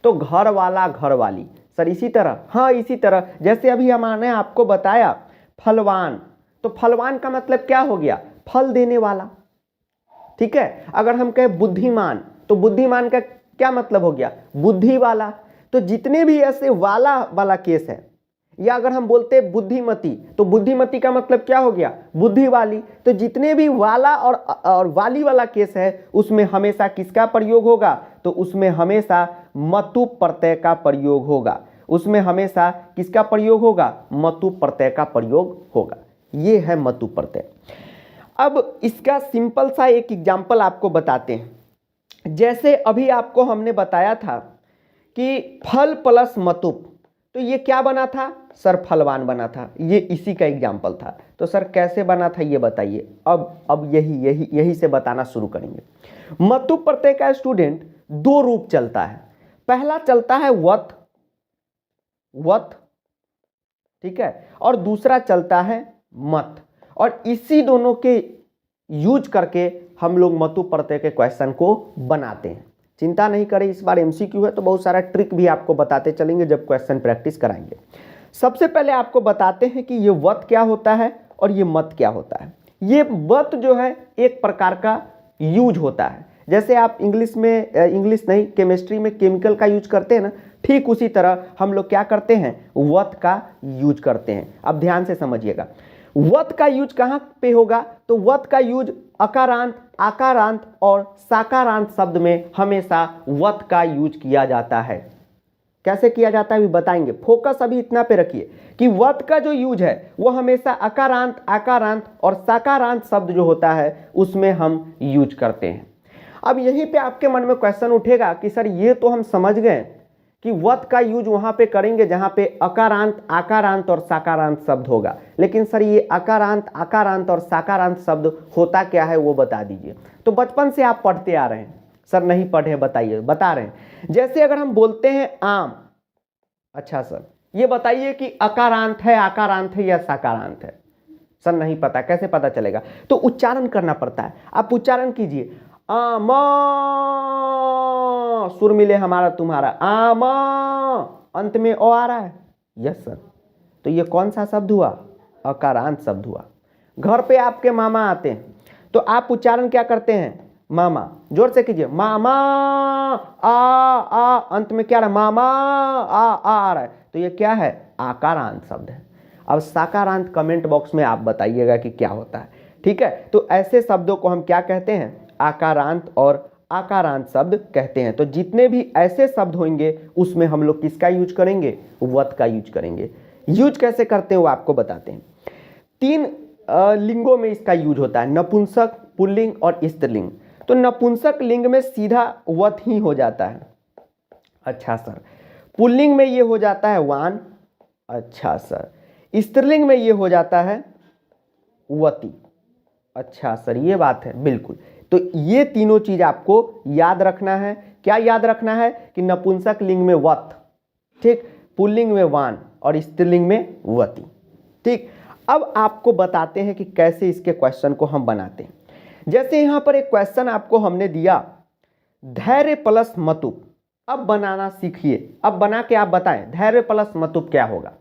तो घर वाला घर वाली सर इसी तरह, हाँ इसी तरह जैसे अभी हमने आपको बताया फलवान, तो फलवान का मतलब क्या हो गया? फल देने वाला। ठीक है, अगर हम कहें बुद्धिमान तो बुद्धिमान का क्या मतलब हो गया? बुद्धि वाला। तो जितने भी ऐसे वाला वाला केस है, या अगर हम बोलते हैं बुद्धिमती तो बुद्धिमती का मतलब क्या हो गया? बुद्धि वाली। तो जितने भी वाला और वाली वाला केस है उसमें हमेशा किसका प्रयोग होगा? तो उसमें हमेशा मतु प्रत्यय का प्रयोग होगा, उसमें हमेशा किसका प्रयोग होगा? मतु प्रत्यय का प्रयोग होगा। ये है मतु प्रत्यय। अब इसका सिंपल सा एक एग्जाम्पल आपको बताते हैं। जैसे अभी आपको हमने बताया था कि फल प्लस मतुप, तो ये क्या बना था? सर फलवान बना था। ये इसी का एग्जाम्पल था। तो सर कैसे बना था ये बताइए। अब यही से बताना शुरू करेंगे। मतु प्रत्यय का स्टूडेंट दो रूप चलता है। पहला चलता है वत, ठीक है, और दूसरा चलता है मत। और इसी दोनों के यूज करके हम लोग मतु प्रत्यय के क्वेश्चन को बनाते हैं। चिंता नहीं करें, इस बार एमसीक्यू है तो बहुत सारा ट्रिक भी आपको बताते चलेंगे जब क्वेश्चन प्रैक्टिस कराएंगे। सबसे पहले आपको बताते हैं कि ये वत क्या होता है और ये मत क्या होता है। ये वत जो है एक प्रकार का यूज होता है, जैसे आप केमिस्ट्री में केमिकल का यूज करते हैं ना, ठीक उसी तरह हम लोग क्या करते हैं? वत का यूज करते हैं। अब ध्यान से समझिएगा, वत का यूज कहाँ पे होगा? तो वत का यूज अकारांत, आकारांत और साकारांत शब्द में हमेशा वत का यूज किया जाता है। कैसे किया जाता है अभी बताएंगे। फोकस अभी इतना पे रखिए कि वत का जो यूज है वो हमेशा अकारांत, आकारांत और साकारांत शब्द जो होता है उसमें हम यूज करते हैं। अब यहीं पे आपके मन में क्वेश्चन उठेगा कि सर ये तो हम समझ गए कि वत का यूज वहां पे करेंगे जहां पे अकारांत, आकारांत और साकारांत शब्द होगा, लेकिन सर ये अकारांत, आकारांत और साकारांत शब्द होता क्या है वो बता दीजिए। तो बचपन से आप पढ़ते आ रहे हैं, सर नहीं पढ़े बताइए, बता रहे हैं। जैसे अगर हम बोलते हैं आम, अच्छा सर ये बताइए कि अकारांत है, आकारांत है या साकारांत है? सर नहीं पता, कैसे पता चलेगा? तो उच्चारण करना पड़ता है। आप उच्चारण कीजिए, आमा, सुर मिले हमारा तुम्हारा, आमा, अंत में ओ आ रहा है। यस सर, तो ये कौन सा शब्द हुआ? अकारांत शब्द हुआ। घर पे आपके मामा आते हैं तो आप उच्चारण क्या करते हैं? मामा। जोर से कीजिए, मामा, आ, अंत में क्या रहा? मामा, आ रहा है, तो ये क्या है? आकारांत शब्द है। अब साकारांत कमेंट बॉक्स में आप बताइएगा कि क्या होता है। ठीक है, तो ऐसे शब्दों को हम क्या कहते हैं? आकारांत और आकारांत शब्द कहते हैं। तो जितने भी ऐसे शब्द होंगे उसमें हम लोग किसका यूज करेंगे? वत का यूज करेंगे। यूज कैसे करते हैं वो आपको बताते हैं। 3 लिंगों में इसका यूज होता है, नपुंसक, पुल्लिंग और स्त्रीलिंग। तो नपुंसक लिंग में सीधा वत ही हो जाता है। अच्छा सर। पुल्लिंग में ये हो जाता है वान। अच्छा सर। स्त्रीलिंग में ये हो जाता है वती। अच्छा सर, ये बात है, बिल्कुल। तो ये तीनों चीज आपको याद रखना है। क्या याद रखना है? कि नपुंसक लिंग में वत, ठीक, पुल्लिंग में वान और स्त्रीलिंग में वती। ठीक, अब आपको बताते हैं कि कैसे इसके क्वेश्चन को हम बनाते हैं। जैसे यहां पर एक क्वेश्चन आपको हमने दिया, धैर्य प्लस मतुप। अब बनाना सीखिए। अब बना के आप बताएं धैर्य प्लस मतुप क्या होगा।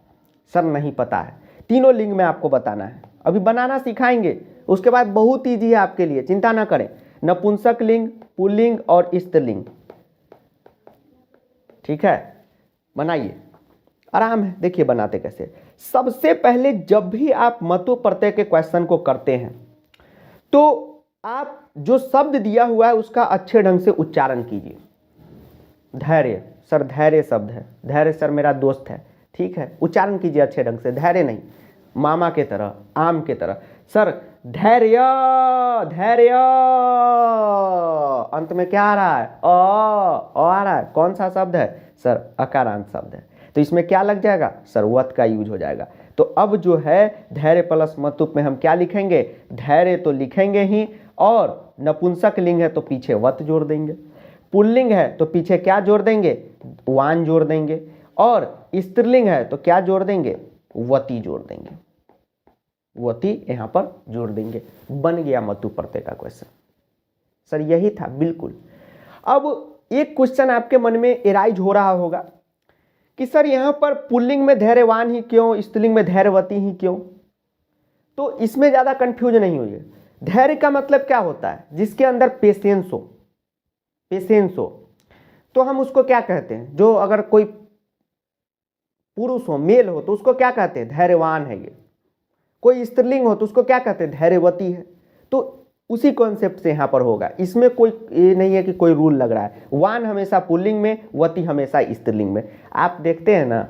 सर नहीं पता है, तीनों लिंग में आपको बताना है। अभी बनाना सिखाएंगे, उसके बाद बहुत ईजी है आपके लिए, चिंता ना करें। नपुंसक लिंग, पुल्लिंग और स्त्रीलिंग। ठीक है, बनाइए, आराम है। देखिए बनाते कैसे। सबसे पहले जब भी आप मतु प्रत्यय के क्वेश्चन को करते हैं तो आप जो शब्द दिया हुआ है उसका अच्छे ढंग से उच्चारण कीजिए। धैर्य, सर धैर्य शब्द है, धैर्य सर मेरा दोस्त है। ठीक है, उच्चारण कीजिए अच्छे ढंग से, धैर्य नहीं, मामा के तरह, आम के तरह। सर धैर्य, धैर्य, अंत में क्या आ रहा है? अ आ रहा है। कौन सा शब्द है? सर अकारांत शब्द है। तो इसमें क्या लग जाएगा? सर वत का यूज हो जाएगा। तो अब जो है धैर्य प्लस मतुप में हम क्या लिखेंगे? धैर्य तो लिखेंगे ही, और नपुंसक लिंग है तो पीछे वत जोड़ देंगे। पुल्लिंग है तो पीछे क्या जोड़ देंगे? वान जोड़ देंगे। और स्त्रीलिंग है तो क्या जोड़ देंगे? वती जोड़ देंगे। वती यहां पर जोड़ देंगे। बन गया मतु प्रत्यय का क्वेश्चन। सर यही था, बिल्कुल। अब एक क्वेश्चन आपके मन में एराइज हो रहा होगा कि सर यहां पर पुल्लिंग में धैर्यवान ही क्यों, स्त्रीलिंग में धैर्यवती ही क्यों? तो इसमें ज्यादा कंफ्यूज नहीं होइए। धैर्य का मतलब क्या होता है? जिसके अंदर पेशेंस हो, पेशेंस हो, तो हम उसको क्या कहते हैं? जो अगर कोई पुरुष हो, मेल हो, तो उसको क्या कहते हैं? धैर्यवान है ये। कोई स्त्रीलिंग हो तो उसको क्या कहते हैं? धैर्यवती है। तो उसी कॉन्सेप्ट से यहां पर होगा। इसमें कोई ये नहीं है कि कोई रूल लग रहा है। वान हमेशा पुल्लिंग में, वती हमेशा स्त्रीलिंग में। आप देखते हैं ना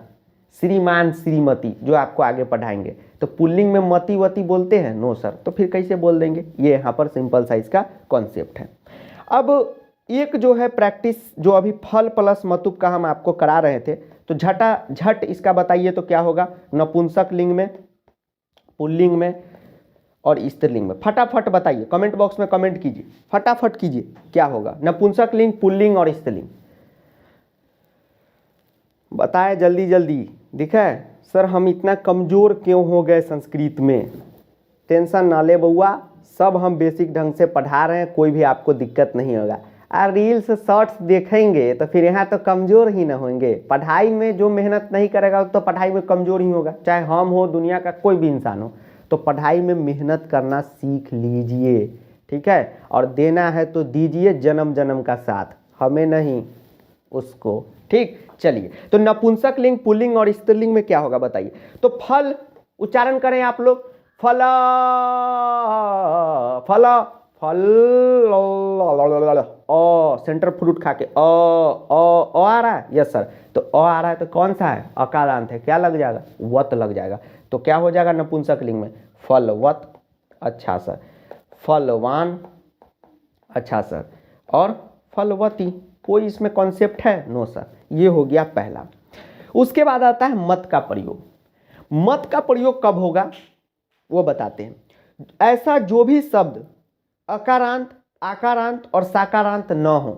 श्रीमान श्रीमती, जो आपको आगे पढ़ाएंगे, तो पुल्लिंग में मती वती बोलते हैं? No sir. तो फिर कैसे बोल देंगे? ये यहाँ पर सिंपल सा इसका कॉन्सेप्ट है। अब एक जो है प्रैक्टिस, जो अभी फल प्लस मतुप का हम आपको करा रहे थे, तो झट इसका बताइए तो क्या होगा? नपुंसक लिंग में, पुल्लिंग में और स्त्रीलिंग में। फटाफट बताइए, कमेंट बॉक्स में कमेंट कीजिए, फटाफट कीजिए, क्या होगा? नपुंसक लिंग, पुल्लिंग और स्त्रीलिंग बताएं जल्दी जल्दी। दिखा है? सर हम इतना कमजोर क्यों हो गए संस्कृत में? टेंशन ना ले बउआ, सब हम बेसिक ढंग से पढ़ा रहे हैं, कोई भी आपको दिक्कत नहीं होगा। रील्स शॉर्ट्स देखेंगे तो फिर यहाँ तो कमज़ोर ही ना होंगे। पढ़ाई में जो मेहनत नहीं करेगा तो पढ़ाई में कमज़ोर ही होगा, चाहे हम हो, दुनिया का कोई भी इंसान हो। तो पढ़ाई में मेहनत करना सीख लीजिए, ठीक है? और देना है तो दीजिए जन्म जन्म का साथ, हमें नहीं, उसको। ठीक, चलिए। तो नपुंसक लिंग, पुल्लिंग और स्त्रीलिंग में क्या होगा बताइए। तो फल उच्चारण करें आप लोग, फला, फला, फल, सेंटर फ्रूट खा के आ रहा है। Yes sir. तो आ रहा है तो कौन सा है? अकारांत है, क्या लग जाएगा? वत लग जाएगा। तो क्या हो जाएगा नपुंसक लिंग में? फलवत। अच्छा सर। फलवान। अच्छा सर। और फलवती। कोई इसमें कॉन्सेप्ट है? No sir. ये हो गया पहला। उसके बाद आता है मत का प्रयोग। मत का प्रयोग कब होगा वो बताते हैं। ऐसा जो भी शब्द अकारांत, आकारांत और साकारांत न हो,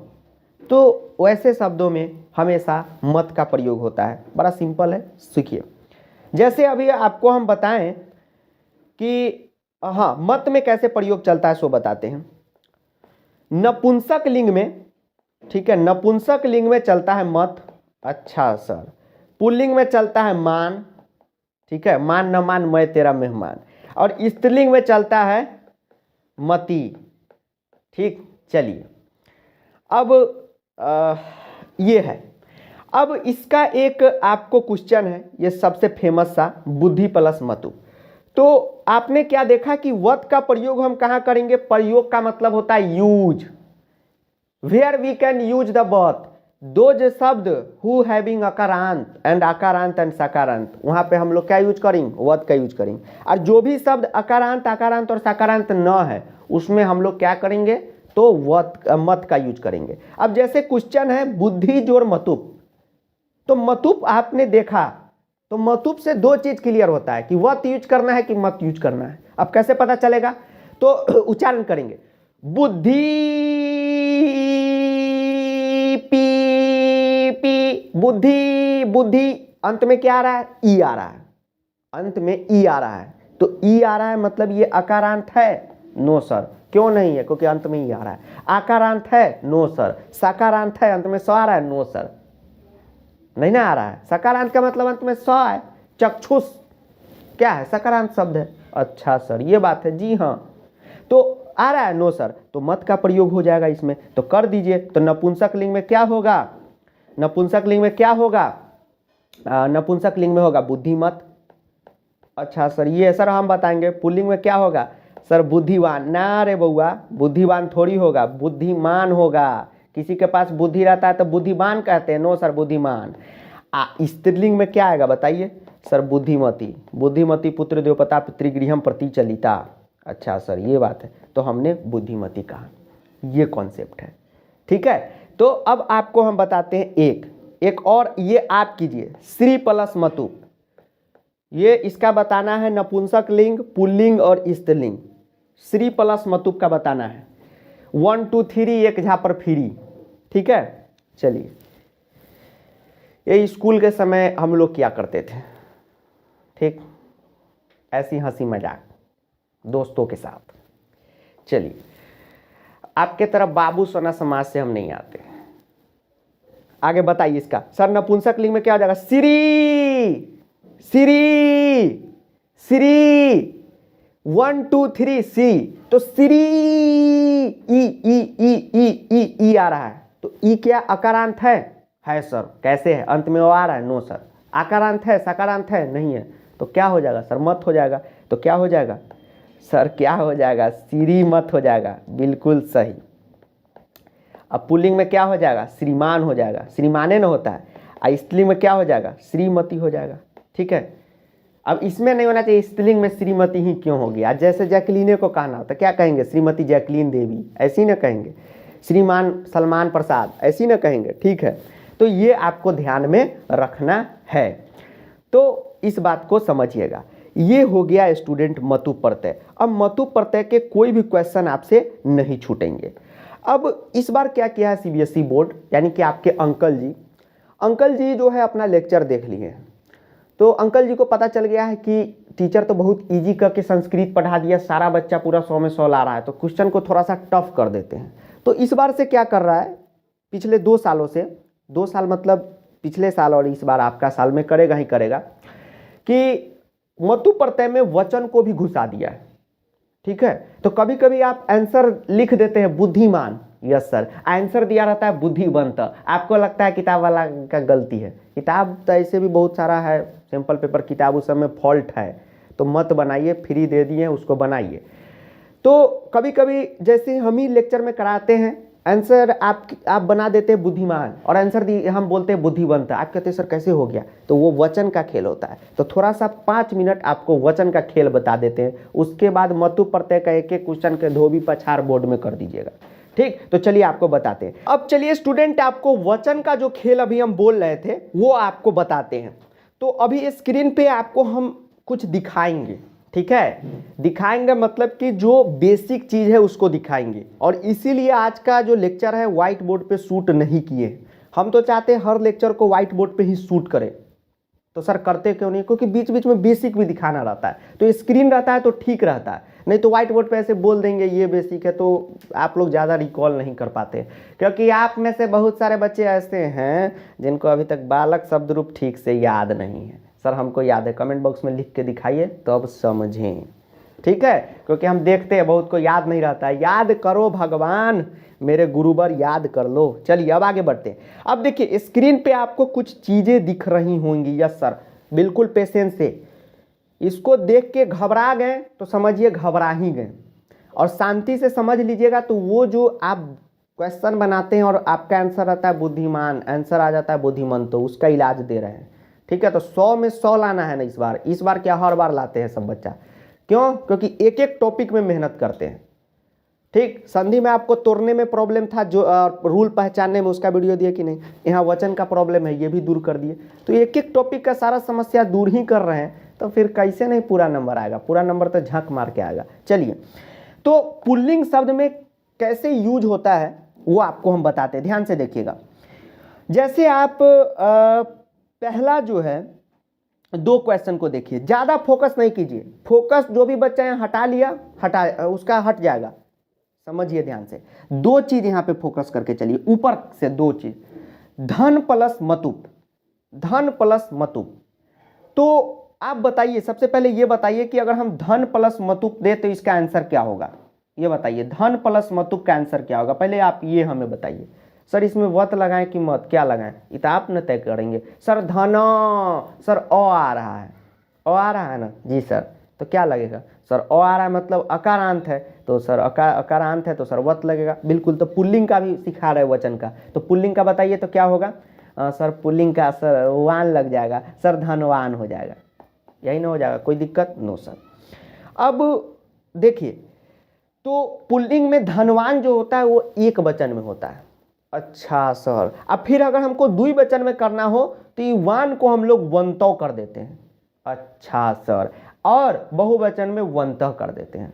तो वैसे शब्दों में हमेशा मत का प्रयोग होता है। बड़ा सिंपल है, सीखिए। जैसे अभी आपको हम बताएं कि हाँ, मत में कैसे प्रयोग चलता है सो बताते हैं। नपुंसक लिंग में, ठीक है, नपुंसक लिंग में चलता है मत। अच्छा सर। पुल्लिंग में चलता है मान, ठीक है, मान न मान मैं तेरा मेहमान। और स्त्रीलिंग में चलता है मती। ठीक, चलिए। अब ये है। अब इसका एक आपको क्वेश्चन है, ये सबसे फेमस सा, बुद्धि प्लस मतु। तो आपने क्या देखा कि वत का प्रयोग हम कहाँ करेंगे? प्रयोग का मतलब होता है use, where we can use the both, those शब्द हु हैविंग अकारांत एंड सकारांत, वहां पे हम लोग क्या यूज करेंगे? वत का यूज करेंगे। और जो भी शब्द अकारांत अकारांत और सकारांत न है उसमें हम लोग क्या करेंगे? तो मत का यूज करेंगे। अब जैसे क्वेश्चन है बुद्धि जोड़ मतुप, तो मतुप आपने देखा तो मतुप से दो चीज क्लियर होता है कि वत यूज करना है कि मत यूज करना है। अब कैसे पता चलेगा? तो उच्चारण करेंगे, बुद्धि पी पी, बुद्धि बुद्धि, अंत में क्या आ रहा है? ई आ रहा है, अंत में ई आ रहा है। तो ई आ रहा है मतलब ये अकारांत है? No sir. क्यों नहीं है? क्योंकि अंत में ई आ रहा है। आकारांत है? No sir. सकारांत है? अंत में स आ रहा है? नो सर, नहीं ना आ रहा है। सकारांत का मतलब अंत में स है। चक्षुष क्या है? सकारांत शब्द है। अच्छा सर, ये बात है। जी हाँ, तो आ रहा है? No sir. तो मत का प्रयोग हो जाएगा इसमें, तो कर दीजिए। तो नपुंसक लिंग में क्या होगा? नपुंसक लिंग में क्या होगा? नपुंसक लिंग में होगा बुद्धिमत। अच्छा सर, ये सर हम बताएंगे। पुल्लिंग में क्या होगा? सर बुद्धिवान। ना रे बउआ, बुद्धिवान थोड़ी होगा, बुद्धिमान होगा। किसी के पास बुद्धि रहता है तो बुद्धिमान कहते हैं। नो सर, बुद्धिमान। स्त्रीलिंग में क्या आएगा बताइए? सर बुद्धिमती। बुद्धिमती पुत्र देवपता पितृगृहम प्रति चलिता। अच्छा सर, ये बात है, तो हमने बुद्धिमती कहा। ये कॉन्सेप्ट है, ठीक है। तो अब आपको हम बताते हैं एक और, ये आप कीजिए, श्री प्लस मतु। ये इसका बताना है नपुंसक लिंग, पुल्लिंग और स्त्रीलिंग। श्री प्लस मतुप का बताना है। 1 2 3 एक झापर फिरी, ठीक है। चलिए, ये स्कूल के समय हम लोग क्या करते थे, ठीक, ऐसी हंसी मजाक दोस्तों के साथ। चलिए, आपके तरफ बाबू सोना समाज से हम नहीं आते। आगे बताइए इसका। सर नपुंसक लिंग में क्या हो जाएगा? श्री श्री श्री, 1 2 3 सी। तो श्री, ई ई ई ई ई ई आ रहा है। तो ई क्या अकारांत है? है सर। कैसे है? अंत में वो आ रहा है? No sir. आकारांत है? सकारांत है? नहीं है। तो क्या हो जाएगा सर? मत हो जाएगा। तो क्या हो जाएगा सर? क्या हो जाएगा? श्री मत हो जाएगा। बिल्कुल सही। अब पुल्लिंग में क्या हो जाएगा? श्रीमान हो जाएगा। श्रीमाने न होता है। स्त्रीलिंग में क्या हो जाएगा? श्रीमती हो जाएगा, ठीक है। अब इसमें नहीं होना चाहिए, स्त्रीलिंग में श्रीमती ही क्यों होगी? आज जैसे जैकलीने को कहना होता, क्या कहेंगे? श्रीमती जैकलीन देवी, ऐसी ना कहेंगे। श्रीमान सलमान प्रसाद, ऐसी ना कहेंगे, ठीक है। तो ये आपको ध्यान में रखना है। तो इस बात को समझिएगा। ये हो गया स्टूडेंट मतु प्रत्यय। अब मतु प्रत्यय के कोई भी क्वेश्चन आपसे नहीं छूटेंगे। अब इस बार क्या किया है सीबीएसई बोर्ड, यानी कि आपके अंकल जी जो है अपना लेक्चर देख लिए। तो अंकल जी को पता चल गया है कि टीचर तो बहुत इजी करके संस्कृत पढ़ा दिया, सारा बच्चा पूरा 100 में 100 ला रहा है, तो क्वेश्चन को थोड़ा सा टफ कर देते हैं। तो इस बार से क्या कर रहा है, पिछले 2 सालों से, 2 साल मतलब पिछले साल और इस बार आपका साल में करेगा ही करेगा, कि मतु प्रत्यय में वचन को भी घुसा दिया है, ठीक है। तो कभी कभी आप आंसर लिख देते हैं बुद्धिमान, यस सर, आंसर दिया रहता है बुद्धिवंत। आपको लगता है किताब वाला का गलती है। किताब तो ऐसे भी बहुत सारा है, सिंपल पेपर किताब, उस समय फॉल्ट है, तो मत बनाइए, फ्री दे दिए उसको बनाइए। तो कभी कभी जैसे हम ही लेक्चर में कराते हैं, आंसर आप बना देते हैं बुद्धिमान और आंसर हम बोलते हैं बुद्धिवंत। आप कहते हैं सर कैसे हो गया? तो वो वचन का खेल होता है। तो थोड़ा सा 5 मिनट आपको वचन का खेल बता देते हैं, उसके बाद मतु प्रत्यय का एक एक क्वेश्चन के धोबी पछाड़ बोर्ड में कर दीजिएगा, ठीक। तो चलिए आपको बताते हैं। अब चलिए स्टूडेंट, आपको वचन का जो खेल अभी हम बोल रहे थे वो आपको बताते हैं। तो अभी स्क्रीन पे आपको हम कुछ दिखाएंगे, ठीक है। दिखाएंगे मतलब कि जो बेसिक चीज है उसको दिखाएंगे, और इसीलिए आज का जो लेक्चर है व्हाइट बोर्ड पे शूट नहीं किए। हम तो चाहते हैं हर लेक्चर को व्हाइट बोर्ड पे ही शूट करें। तो सर करते क्यों नहीं? क्योंकि बीच बीच में बेसिक भी दिखाना रहता है, तो स्क्रीन रहता है तो ठीक रहता है, नहीं तो व्हाइट बोर्ड पे ऐसे बोल देंगे ये बेसिक है, तो आप लोग ज़्यादा रिकॉल नहीं कर पाते। क्योंकि आप में से बहुत सारे बच्चे ऐसे हैं जिनको अभी तक बालक शब्द रूप ठीक से याद नहीं है। सर हमको याद है, कमेंट बॉक्स में लिख के दिखाइए तो अब समझें, ठीक है, क्योंकि हम देखते हैं बहुत को याद नहीं रहता है। याद करो भगवान, मेरे गुरुवर याद कर लो। चलिए अब आगे बढ़ते हैं। अब देखिए स्क्रीन पे आपको कुछ चीजें दिख रही होंगी। यस सर, बिल्कुल पेशेंस से। इसको देख के घबरा गए तो समझिए घबरा ही गए, और शांति से समझ लीजिएगा तो वो जो आप क्वेश्चन बनाते हैं और आपका आंसर आता है बुद्धिमान, आंसर आ जाता है बुद्धिमान, तो उसका इलाज दे रहे हैं। ठीक है, तो 100 में 100 लाना है ना इस बार क्या हर बार लाते हैं सब बच्चा। क्यों? क्योंकि एक एक टॉपिक में मेहनत करते हैं। ठीक, संधि में आपको तोड़ने में प्रॉब्लम था, जो रूल पहचानने में, उसका वीडियो दिए कि नहीं। यहाँ वचन का प्रॉब्लम है, ये भी दूर कर दिए। तो एक एक टॉपिक का सारा समस्या दूर ही कर रहे हैं, तो फिर कैसे नहीं पूरा नंबर आएगा? पूरा नंबर तो झक मार के आएगा। चलिए, तो पुल्लिंग शब्द में कैसे यूज होता है वो आपको हम बताते हैं, ध्यान से देखिएगा। जैसे आप पहला जो है 2 क्वेश्चन को देखिए, ज़्यादा फोकस नहीं कीजिए। फोकस जो भी बच्चा यहाँ हटा लिया, उसका हट जाएगा। समझिए ध्यान से, 2 चीज यहाँ पे फोकस करके चलिए, ऊपर से 2 चीज, धन प्लस मतुप, धन प्लस मतुप। तो आप बताइए, सबसे पहले ये बताइए कि अगर हम धन प्लस मतुप दे तो इसका आंसर क्या होगा? ये बताइए, धन प्लस मतुप का आंसर क्या होगा? पहले आप ये हमें बताइए। सर इसमें वत लगाएं कि मत, क्या लगाएं? ये तो आप न तय करेंगे। सर धना, सर अ आ रहा है, अ आ रहा है ना जी सर, तो क्या लगेगा? सर अ आ रहा है मतलब अकारांत है, तो सर अकारांत है तो सर वत लगेगा। बिल्कुल, तो पुल्लिंग का भी सिखा रहे वचन का, तो पुल्लिंग का बताइए तो क्या होगा? सर पुल्लिंग का सर वान लग जाएगा, सर धनवान हो जाएगा। यही ना हो जाएगा? कोई दिक्कत? No sir. अब देखिए, तो पुल्लिंग में धनवान जो होता है वो एक वचन में होता है। अच्छा सर, अब फिर अगर हमको द्विवचन में करना हो तो ये वान को हम लोग वंतो कर देते हैं। अच्छा सर, और बहुवचन में वंतः कर देते हैं।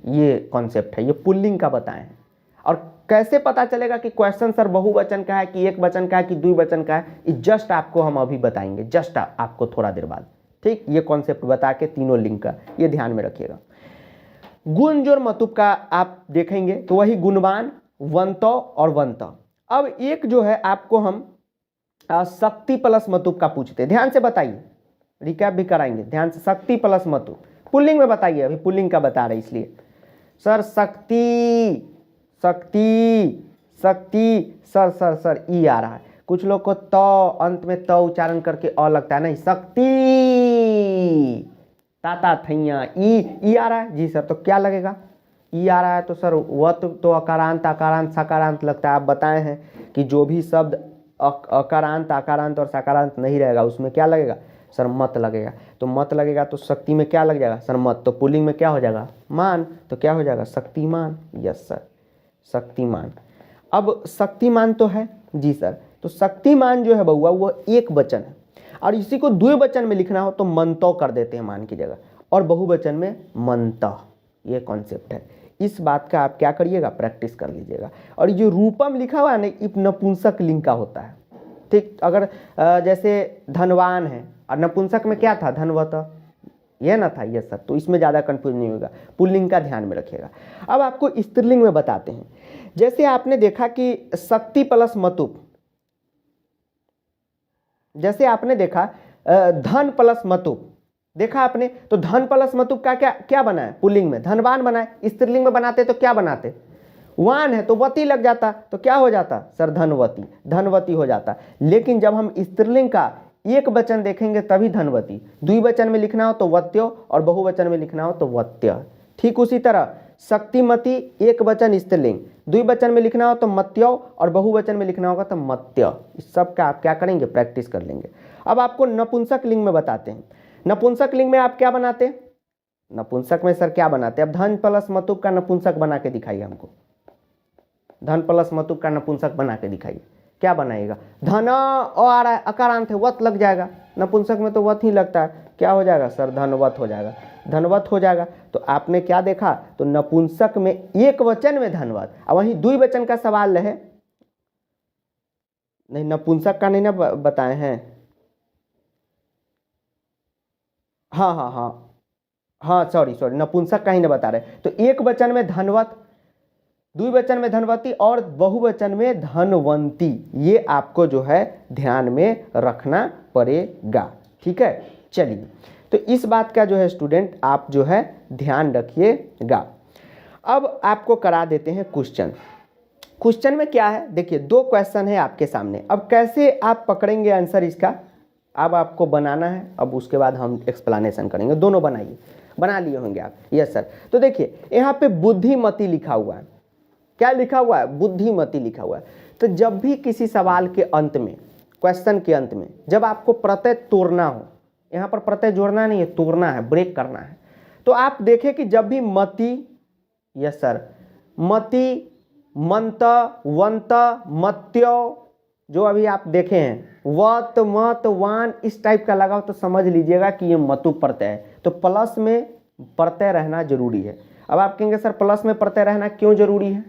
ये कॉन्सेप्ट है, ये पुल्लिंग का बताए हैं। और कैसे पता चलेगा कि क्वेश्चन सर बहुवचन का है कि एक वचन का है कि द्विवचन का है, ये जस्ट आपको हम अभी बताएंगे, जस्ट आपको थोड़ा देर बाद। ठीक, ये कॉन्सेप्ट बता के तीनों लिंक का ये ध्यान में रखिएगा। गुण जोड़ मतुप का आप देखेंगे तो वही गुणवान, वंतो और वंत। अब एक जो है आपको हम शक्ति प्लस मतुप का पूछते हैं, ध्यान से बताइए, रिकैप भी कराएंगे ध्यान से। शक्ति प्लस मतुप पुल्लिंग में बताइए, अभी पुल्लिंग का बता रहे इसलिए। सर शक्ति, शक्ति, शक्ति, सर सर सर ई आ रहा है। कुछ लोग को तो अंत में तो उच्चारण करके अ लगता है, नहीं, शक्ति, ताता थैया, ई आ रहा है जी सर, तो क्या लगेगा? ई आ रहा है तो सर वत तो अकारांत, आकारांत, सकारांत लगता है। आप बताए हैं कि जो भी शब्द अकारांत, आकारांत और सकारांत नहीं रहेगा उसमें क्या लगेगा? सर मत लगेगा। तो मत लगेगा तो शक्ति में क्या लग जाएगा? सर मत। तो पुल्लिंग में क्या हो जाएगा? मान, तो क्या हो जाएगा? शक्तिमान। Yes sir, Shaktimaan. अब शक्तिमान तो है जी सर, तो शक्तिमान जो है बउआ वो एक वचन है, और इसी को द्विवचन में लिखना हो तो मंतो कर देते हैं मान की जगह, और बहुवचन में मंतः। ये कॉन्सेप्ट है। इस बात का आप क्या करिएगा? प्रैक्टिस कर लीजिएगा। और ये रूपम लिखा हुआ है ना, नपुंसक लिंग का होता है। ठीक, अगर जैसे धनवान है और नपुंसक में क्या था? धनवत, यह ना था? यस सर, तो इसमें ज़्यादा कंफ्यूज नहीं होगा। पुल्लिंग का ध्यान में रखिएगा। अब आपको स्त्रीलिंग में बताते हैं। जैसे आपने देखा कि शक्ति प्लस मतुप, जैसे आपने देखा धन प्लस मतुप, देखा आपने, तो धन प्लस मतुप का क्या क्या बना है? पुल्लिंग में धनवान बना है। स्त्रीलिंग में बनाते तो क्या बनाते? वान है तो वती लग जाता, तो क्या हो जाता? सर धनवती, धनवती हो जाता। लेकिन जब हम स्त्रीलिंग का एक वचन देखेंगे तभी धनवती, द्विवचन में लिखना हो तो वत्यो, और बहुवचन में लिखना हो तो वत्य। ठीक उसी तरह शक्तिमती एक वचन स्त्रीलिंग, द्विवचन में लिखना हो तो मत्यो, और बहुवचन में लिखना होगा तो मत्य। इस सब का आप क्या करेंगे? प्रैक्टिस कर लेंगे। अब आपको नपुंसक लिंग में बताते हैं। नपुंसक लिंग में आप क्या बनाते हैं? नपुंसक में सर क्या बनाते हैं? अब धन प्लस मतुप का नपुंसक बना के दिखाइए हमको। धन प्लस मतुप का नपुंसक बना के दिखाइए, क्या बनाइएगा? धना आ रहा है, अकारांत है, वत लग जाएगा। नपुंसक में तो वत ही लगता है, क्या हो जाएगा? सर धनवत हो जाएगा, धनवत हो जाएगा। तो आपने क्या देखा? तो नपुंसक में एक वचन में धनवत, और वहीं द्विवचन का सवाल है। नहीं, नपुंसक का नहीं ना बताए हैं। हाँ हाँ हाँ हाँ, सॉरी, नपुंसक का ही ना बता रहे। तो एक वचन में धनवत, द्विवचन में धनवती, और बहुवचन में धनवंती। ये आपको जो है ध्यान में रखना पड़ेगा। ठीक है, चलिए। तो इस बात का जो है स्टूडेंट आप जो है ध्यान रखिएगा। अब आपको करा देते हैं क्वेश्चन। क्वेश्चन में क्या है, देखिए 2 क्वेश्चन है आपके सामने। अब कैसे आप पकड़ेंगे आंसर इसका, अब आपको बनाना है, अब उसके बाद हम एक्सप्लेनेशन करेंगे। दोनों बनाइए, बना लिए होंगे आप। Yes sir. तो देखिए यहाँ पे बुद्धिमती लिखा हुआ है। क्या लिखा हुआ है? बुद्धिमती लिखा हुआ है। तो जब भी किसी सवाल के अंत में, क्वेश्चन के अंत में, जब आपको प्रत्यय तोड़ना हो, यहाँ पर प्रत्यय जोड़ना नहीं है, तोड़ना है, ब्रेक करना है, तो आप देखें कि जब भी मति, यस सर, मति, मंत, वंत, मत्यो, जो अभी आप देखे हैं, वत, मत, वान, इस टाइप का लगा हो तो समझ लीजिएगा कि ये मतु प्रत्यय है। तो प्लस में प्रत्यय रहना जरूरी है। अब आप कहेंगे सर प्लस में प्रत्यय रहना क्यों जरूरी है?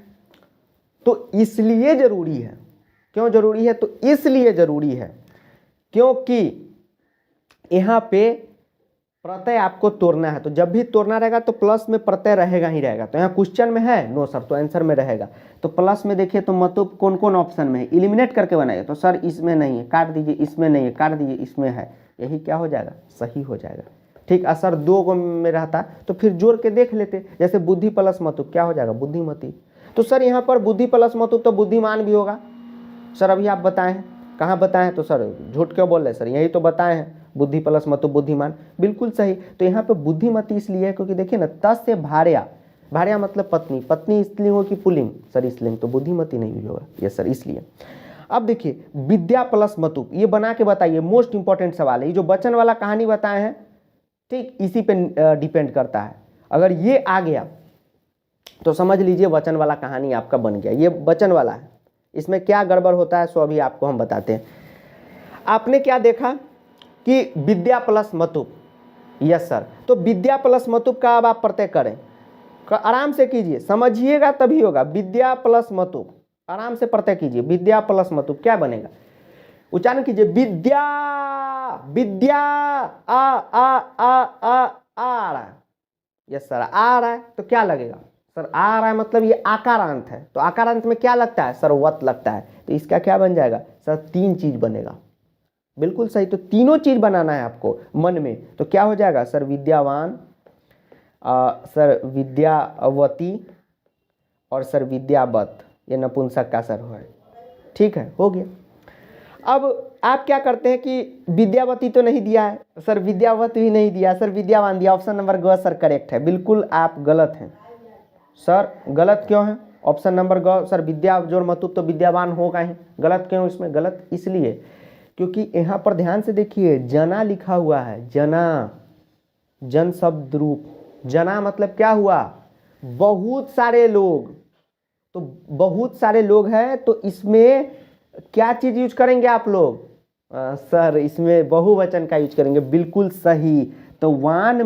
तो इसलिए जरूरी है। क्यों जरूरी है? तो इसलिए जरूरी है क्योंकि यहाँ पे प्रत्यय आपको तोड़ना है। तो जब भी तोड़ना रहेगा तो प्लस में प्रत्यय रहेगा ही रहेगा। तो यहाँ क्वेश्चन में है नो सर, तो आंसर में रहेगा। तो प्लस में देखिए तो मतलब कौन कौन ऑप्शन में है, एलिमिनेट करके बनाइए। तो सर इसमें नहीं है, काट दीजिए, इसमें नहीं है, काट दीजिए, इसमें है, यही क्या हो जाएगा? सही हो जाएगा। ठीक। सर 2 में रहता तो फिर जोड़ के देख लेते, जैसे बुद्धि प्लस मतुब क्या हो जाएगा? बुद्धिमती। तो सर यहाँ पर बुद्धि प्लस मतुब तो बुद्धिमान भी होगा। सर अभी आप बताए हैं, कहाँ बताए हैं? तो सर झूठ क्यों बोल रहे सर, यही तो बताए हैं, बुद्धि प्लस मतुब बुद्धिमान। बिल्कुल सही। तो यहाँ पे बुद्धिमती इसलिए है क्योंकि देखिए ना, तस् से भार्या, भार्या मतलब पत्नी, पत्नी स्त्रीलिंग हो कि पुल्लिंग? सर स्त्रीलिंग, तो बुद्धिमती नहीं भी होगा। यस सर, इसलिए। अब देखिए विद्या प्लस मतुब, ये बना के बताइए, मोस्ट इंपॉर्टेंट सवाल है। ये जो वचन वाला कहानी बताए हैं, ठीक, इसी पे डिपेंड करता है। अगर ये आ गया तो समझ लीजिए वचन वाला कहानी आपका बन गया। ये वचन वाला है, इसमें क्या गड़बड़ होता है सो अभी आपको हम बताते हैं। आपने क्या देखा कि विद्या प्लस मतुब, यस सर, तो विद्या प्लस मतुब का अब आप प्रत्यय करें, आराम से कीजिए, समझिएगा तभी होगा। विद्या प्लस मतुब, आराम से प्रत्यय कीजिए, विद्या प्लस मतुब क्या बनेगा? उच्चारण कीजिए, विद्या, विद्या, आ रहा है। यस सर, आ रहा है तो क्या लगेगा? सर आ रहा है मतलब ये आकारांत है, तो आकारांत में क्या लगता है? सर वत लगता है। तो इसका क्या बन जाएगा? सर 3 चीज बनेगा। बिल्कुल सही। तो तीनों चीज बनाना है आपको मन में। तो क्या हो जाएगा? सर विद्यावान, सर विद्यावती और सर विद्यावत, ये नपुंसक का सर है। ठीक है, हो गया। अब आप क्या करते हैं कि विद्यावती तो नहीं दिया है, सर विद्यावत भी नहीं दिया, सर विद्यावान दिया। ऑप्शन नंबर ग सर करेक्ट है। बिल्कुल आप गलत हैं सर। गलत क्यों है? ऑप्शन नंबर ग सर, विद्या जोड़ मतुब तो विद्यावान होगा ही। गलत क्यों? इसमें गलत इसलिए क्योंकि यहाँ पर ध्यान से देखिए, जना लिखा हुआ है। जना, जन शब्द रूप, जना मतलब क्या हुआ? बहुत सारे लोग। तो बहुत सारे लोग हैं, तो इसमें क्या चीज यूज करेंगे आप लोग? सर इसमें बहुवचन का यूज करेंगे। बिल्कुल सही। तो वान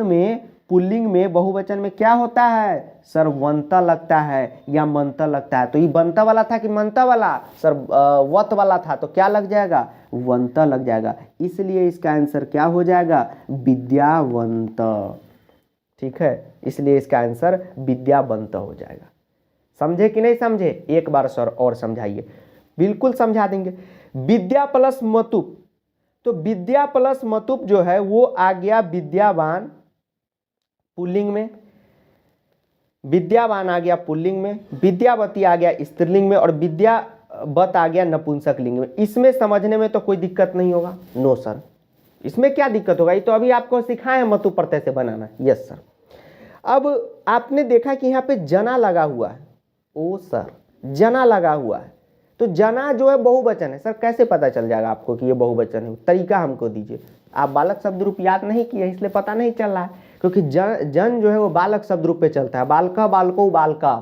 में पुल्लिंग में बहुवचन में क्या होता है? सर वंता लगता है या मंता लगता है। तो ये बनता वाला था कि मंता वाला? सर वत वाला था, तो क्या लग जाएगा? वंता लग जाएगा। इसलिए इसका आंसर क्या हो जाएगा? विद्यावंत। ठीक है, इसलिए इसका आंसर विद्यावंत हो जाएगा। समझे कि नहीं समझे? एक बार सर और समझाइए। बिल्कुल समझा देंगे। विद्या प्लस मतुब, तो विद्या प्लस मतुब जो है वो आ गया विद्यावान पुल्लिंग में, विद्यावान आ गया पुल्लिंग में, विद्यावती आ गया स्त्रीलिंग में और विद्यावत आ गया नपुंसक लिंग में। इसमें समझने में तो कोई दिक्कत नहीं होगा? नो सर, इसमें क्या दिक्कत होगा? ये तो अभी आपको सिखाए हैं मतु प्रत्यय से बनाना। Yes sir. अब आपने देखा कि यहाँ पे जना लगा हुआ है। ओ सर, जना लगा हुआ है, तो जना जो है बहुवचन है। सर कैसे पता चल जाएगा आपको कि ये बहुवचन है? तरीका हमको दीजिए। आप बालक शब्द रूप याद नहीं किए इसलिए पता नहीं चल रहा है, क्योंकि जन जो है वो बालक शब्द रूप पे चलता है। बालका, बालको, बालका,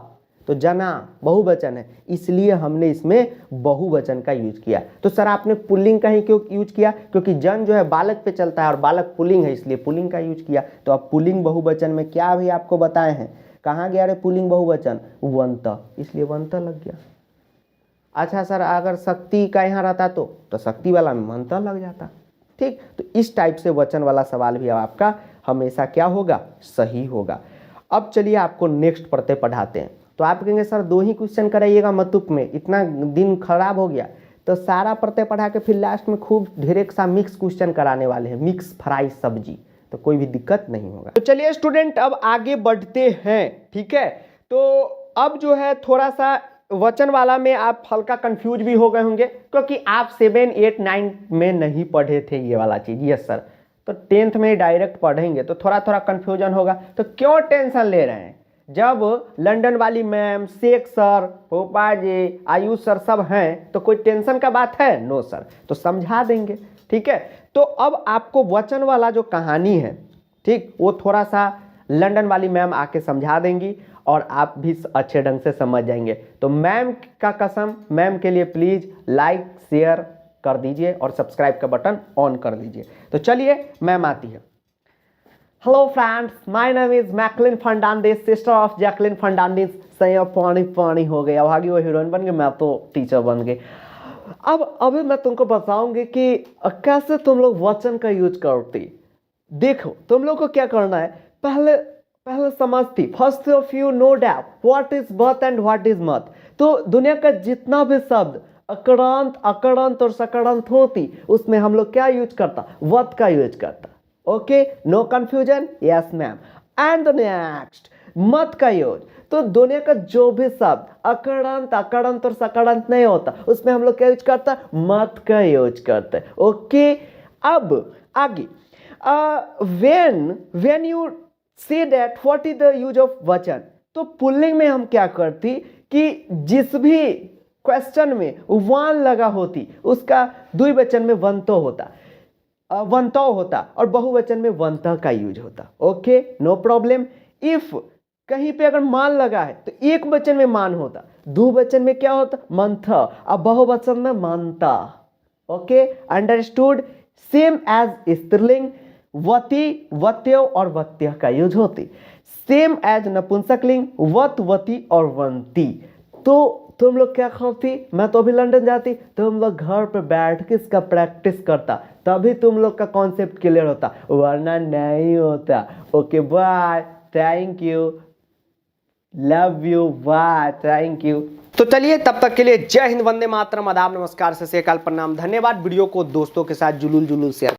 तो जना बहुवचन है, इसलिए हमने इसमें बहुवचन का यूज किया। तो सर आपने पुल्लिंग का ही क्यों यूज किया? क्योंकि जन जो है बालक पे चलता है और बालक पुल्लिंग है, इसलिए पुल्लिंग का यूज किया। तो अब पुल्लिंग बहुवचन में क्या भी आपको बताए हैं, कहाँ गया रे पुल्लिंग बहुवचन? वंत, इसलिए वंत लग गया। अच्छा सर, अगर शक्ति का यहाँ रहता तो शक्ति वाला में मंत्र लग जाता। ठीक, तो इस टाइप से वचन वाला सवाल भी आपका हमेशा क्या होगा? सही होगा। अब चलिए आपको नेक्स्ट प्रत्यय पढ़ाते हैं। तो आप कहेंगे सर 2 ही क्वेश्चन कराइएगा मतुप में, इतना दिन खराब हो गया। तो सारा प्रत्यय पढ़ा के फिर लास्ट में खूब ढेर सा मिक्स क्वेश्चन कराने वाले हैं, मिक्स फ्राई सब्जी, तो कोई भी दिक्कत नहीं होगा। तो चलिए स्टूडेंट अब आगे बढ़ते हैं, ठीक है। तो अब जो है थोड़ा सा वचन वाला में आप हल्का कंफ्यूज भी हो गए होंगे, क्योंकि आप 7, 8, 9 में नहीं पढ़े थे ये वाला चीज। यस सर, तो 10th में डायरेक्ट पढ़ेंगे तो थोड़ा थोड़ा कंफ्यूजन होगा। तो क्यों टेंशन ले रहे हैं, जब लंदन वाली मैम, शेख सर, पोपा जी, आयुष सर सब हैं तो कोई टेंशन का बात है? नो सर, तो समझा देंगे, ठीक है। तो अब आपको वचन वाला जो कहानी है, ठीक, वो थोड़ा सा लंदन वाली मैम आके समझा देंगी और आप भी अच्छे ढंग से समझ जाएंगे। तो मैम का कसम, मैम के लिए प्लीज लाइक शेयर कर दीजिए और सब्सक्राइब का बटन ऑन कर दीजिए। तो चलिए मैम आती है। Hello friends, my name is Maclin Fernandez, sister of Jacqueline Fernandez. सही पानी पानी हो गया, भागी वो हीरोइन बन गई, मैं तो टीचर बन गई। अब अभी मैं तुमको बताऊंगी कि कैसे तुम लोग वचन का यूज करती। देखो तुम लोग को क्या करना है, पहले समझती, first of you know that what is birth and what is मत। तो दुनिया का जितना भी शब्द अकरांत, अकरांत और सकरांत होती, उसमें हम लोग क्या यूज करता? वत का यूज करता। Okay, no confusion? Yes ma'am. And the next मत का यूज। तो दुनिया का जो भी शब्द अकरांत, अकरांत और सकरांत नहीं होता, उसमें हम लोग क्या यूज करता? मत का यूज करते। ओके, अब आगे when you say that what is the use of वचन, तो पुल्लिंग में हम क्या करती कि जिस भी क्वेश्चन में वन लगा होती उसका द्विवचन में वंतो होता, वंतो होता, और बहुवचन में वंत का यूज होता। Okay, no problem. इफ कहीं पे अगर मान लगा है तो एक वचन में मान होता, द्विवचन में क्या होता? मंथ, और बहुवचन में मंता। Okay, understood. सेम एज स्त्रीलिंग वती, वत्यो और वत्य का यूज होती। सेम एज नपुंसकलिंग वत, वती और वंती। तो तुम लोग क्या करती, मैं तो अभी लंदन जाती, तुम लोग घर पे बैठ के इसका प्रैक्टिस करता, तभी तुम लोग का कॉन्सेप्ट क्लियर होता, वरना नहीं होता। Okay bye, thank you, love you, bye, thank you. तो चलिए तब तक के लिए जय हिंद, वंदे मातरम, आदाब, नमस्कार, सत श्री अकाल, प्रणाम, धन्यवाद। वीडियो को दोस्तों के साथ जुलूल शेयर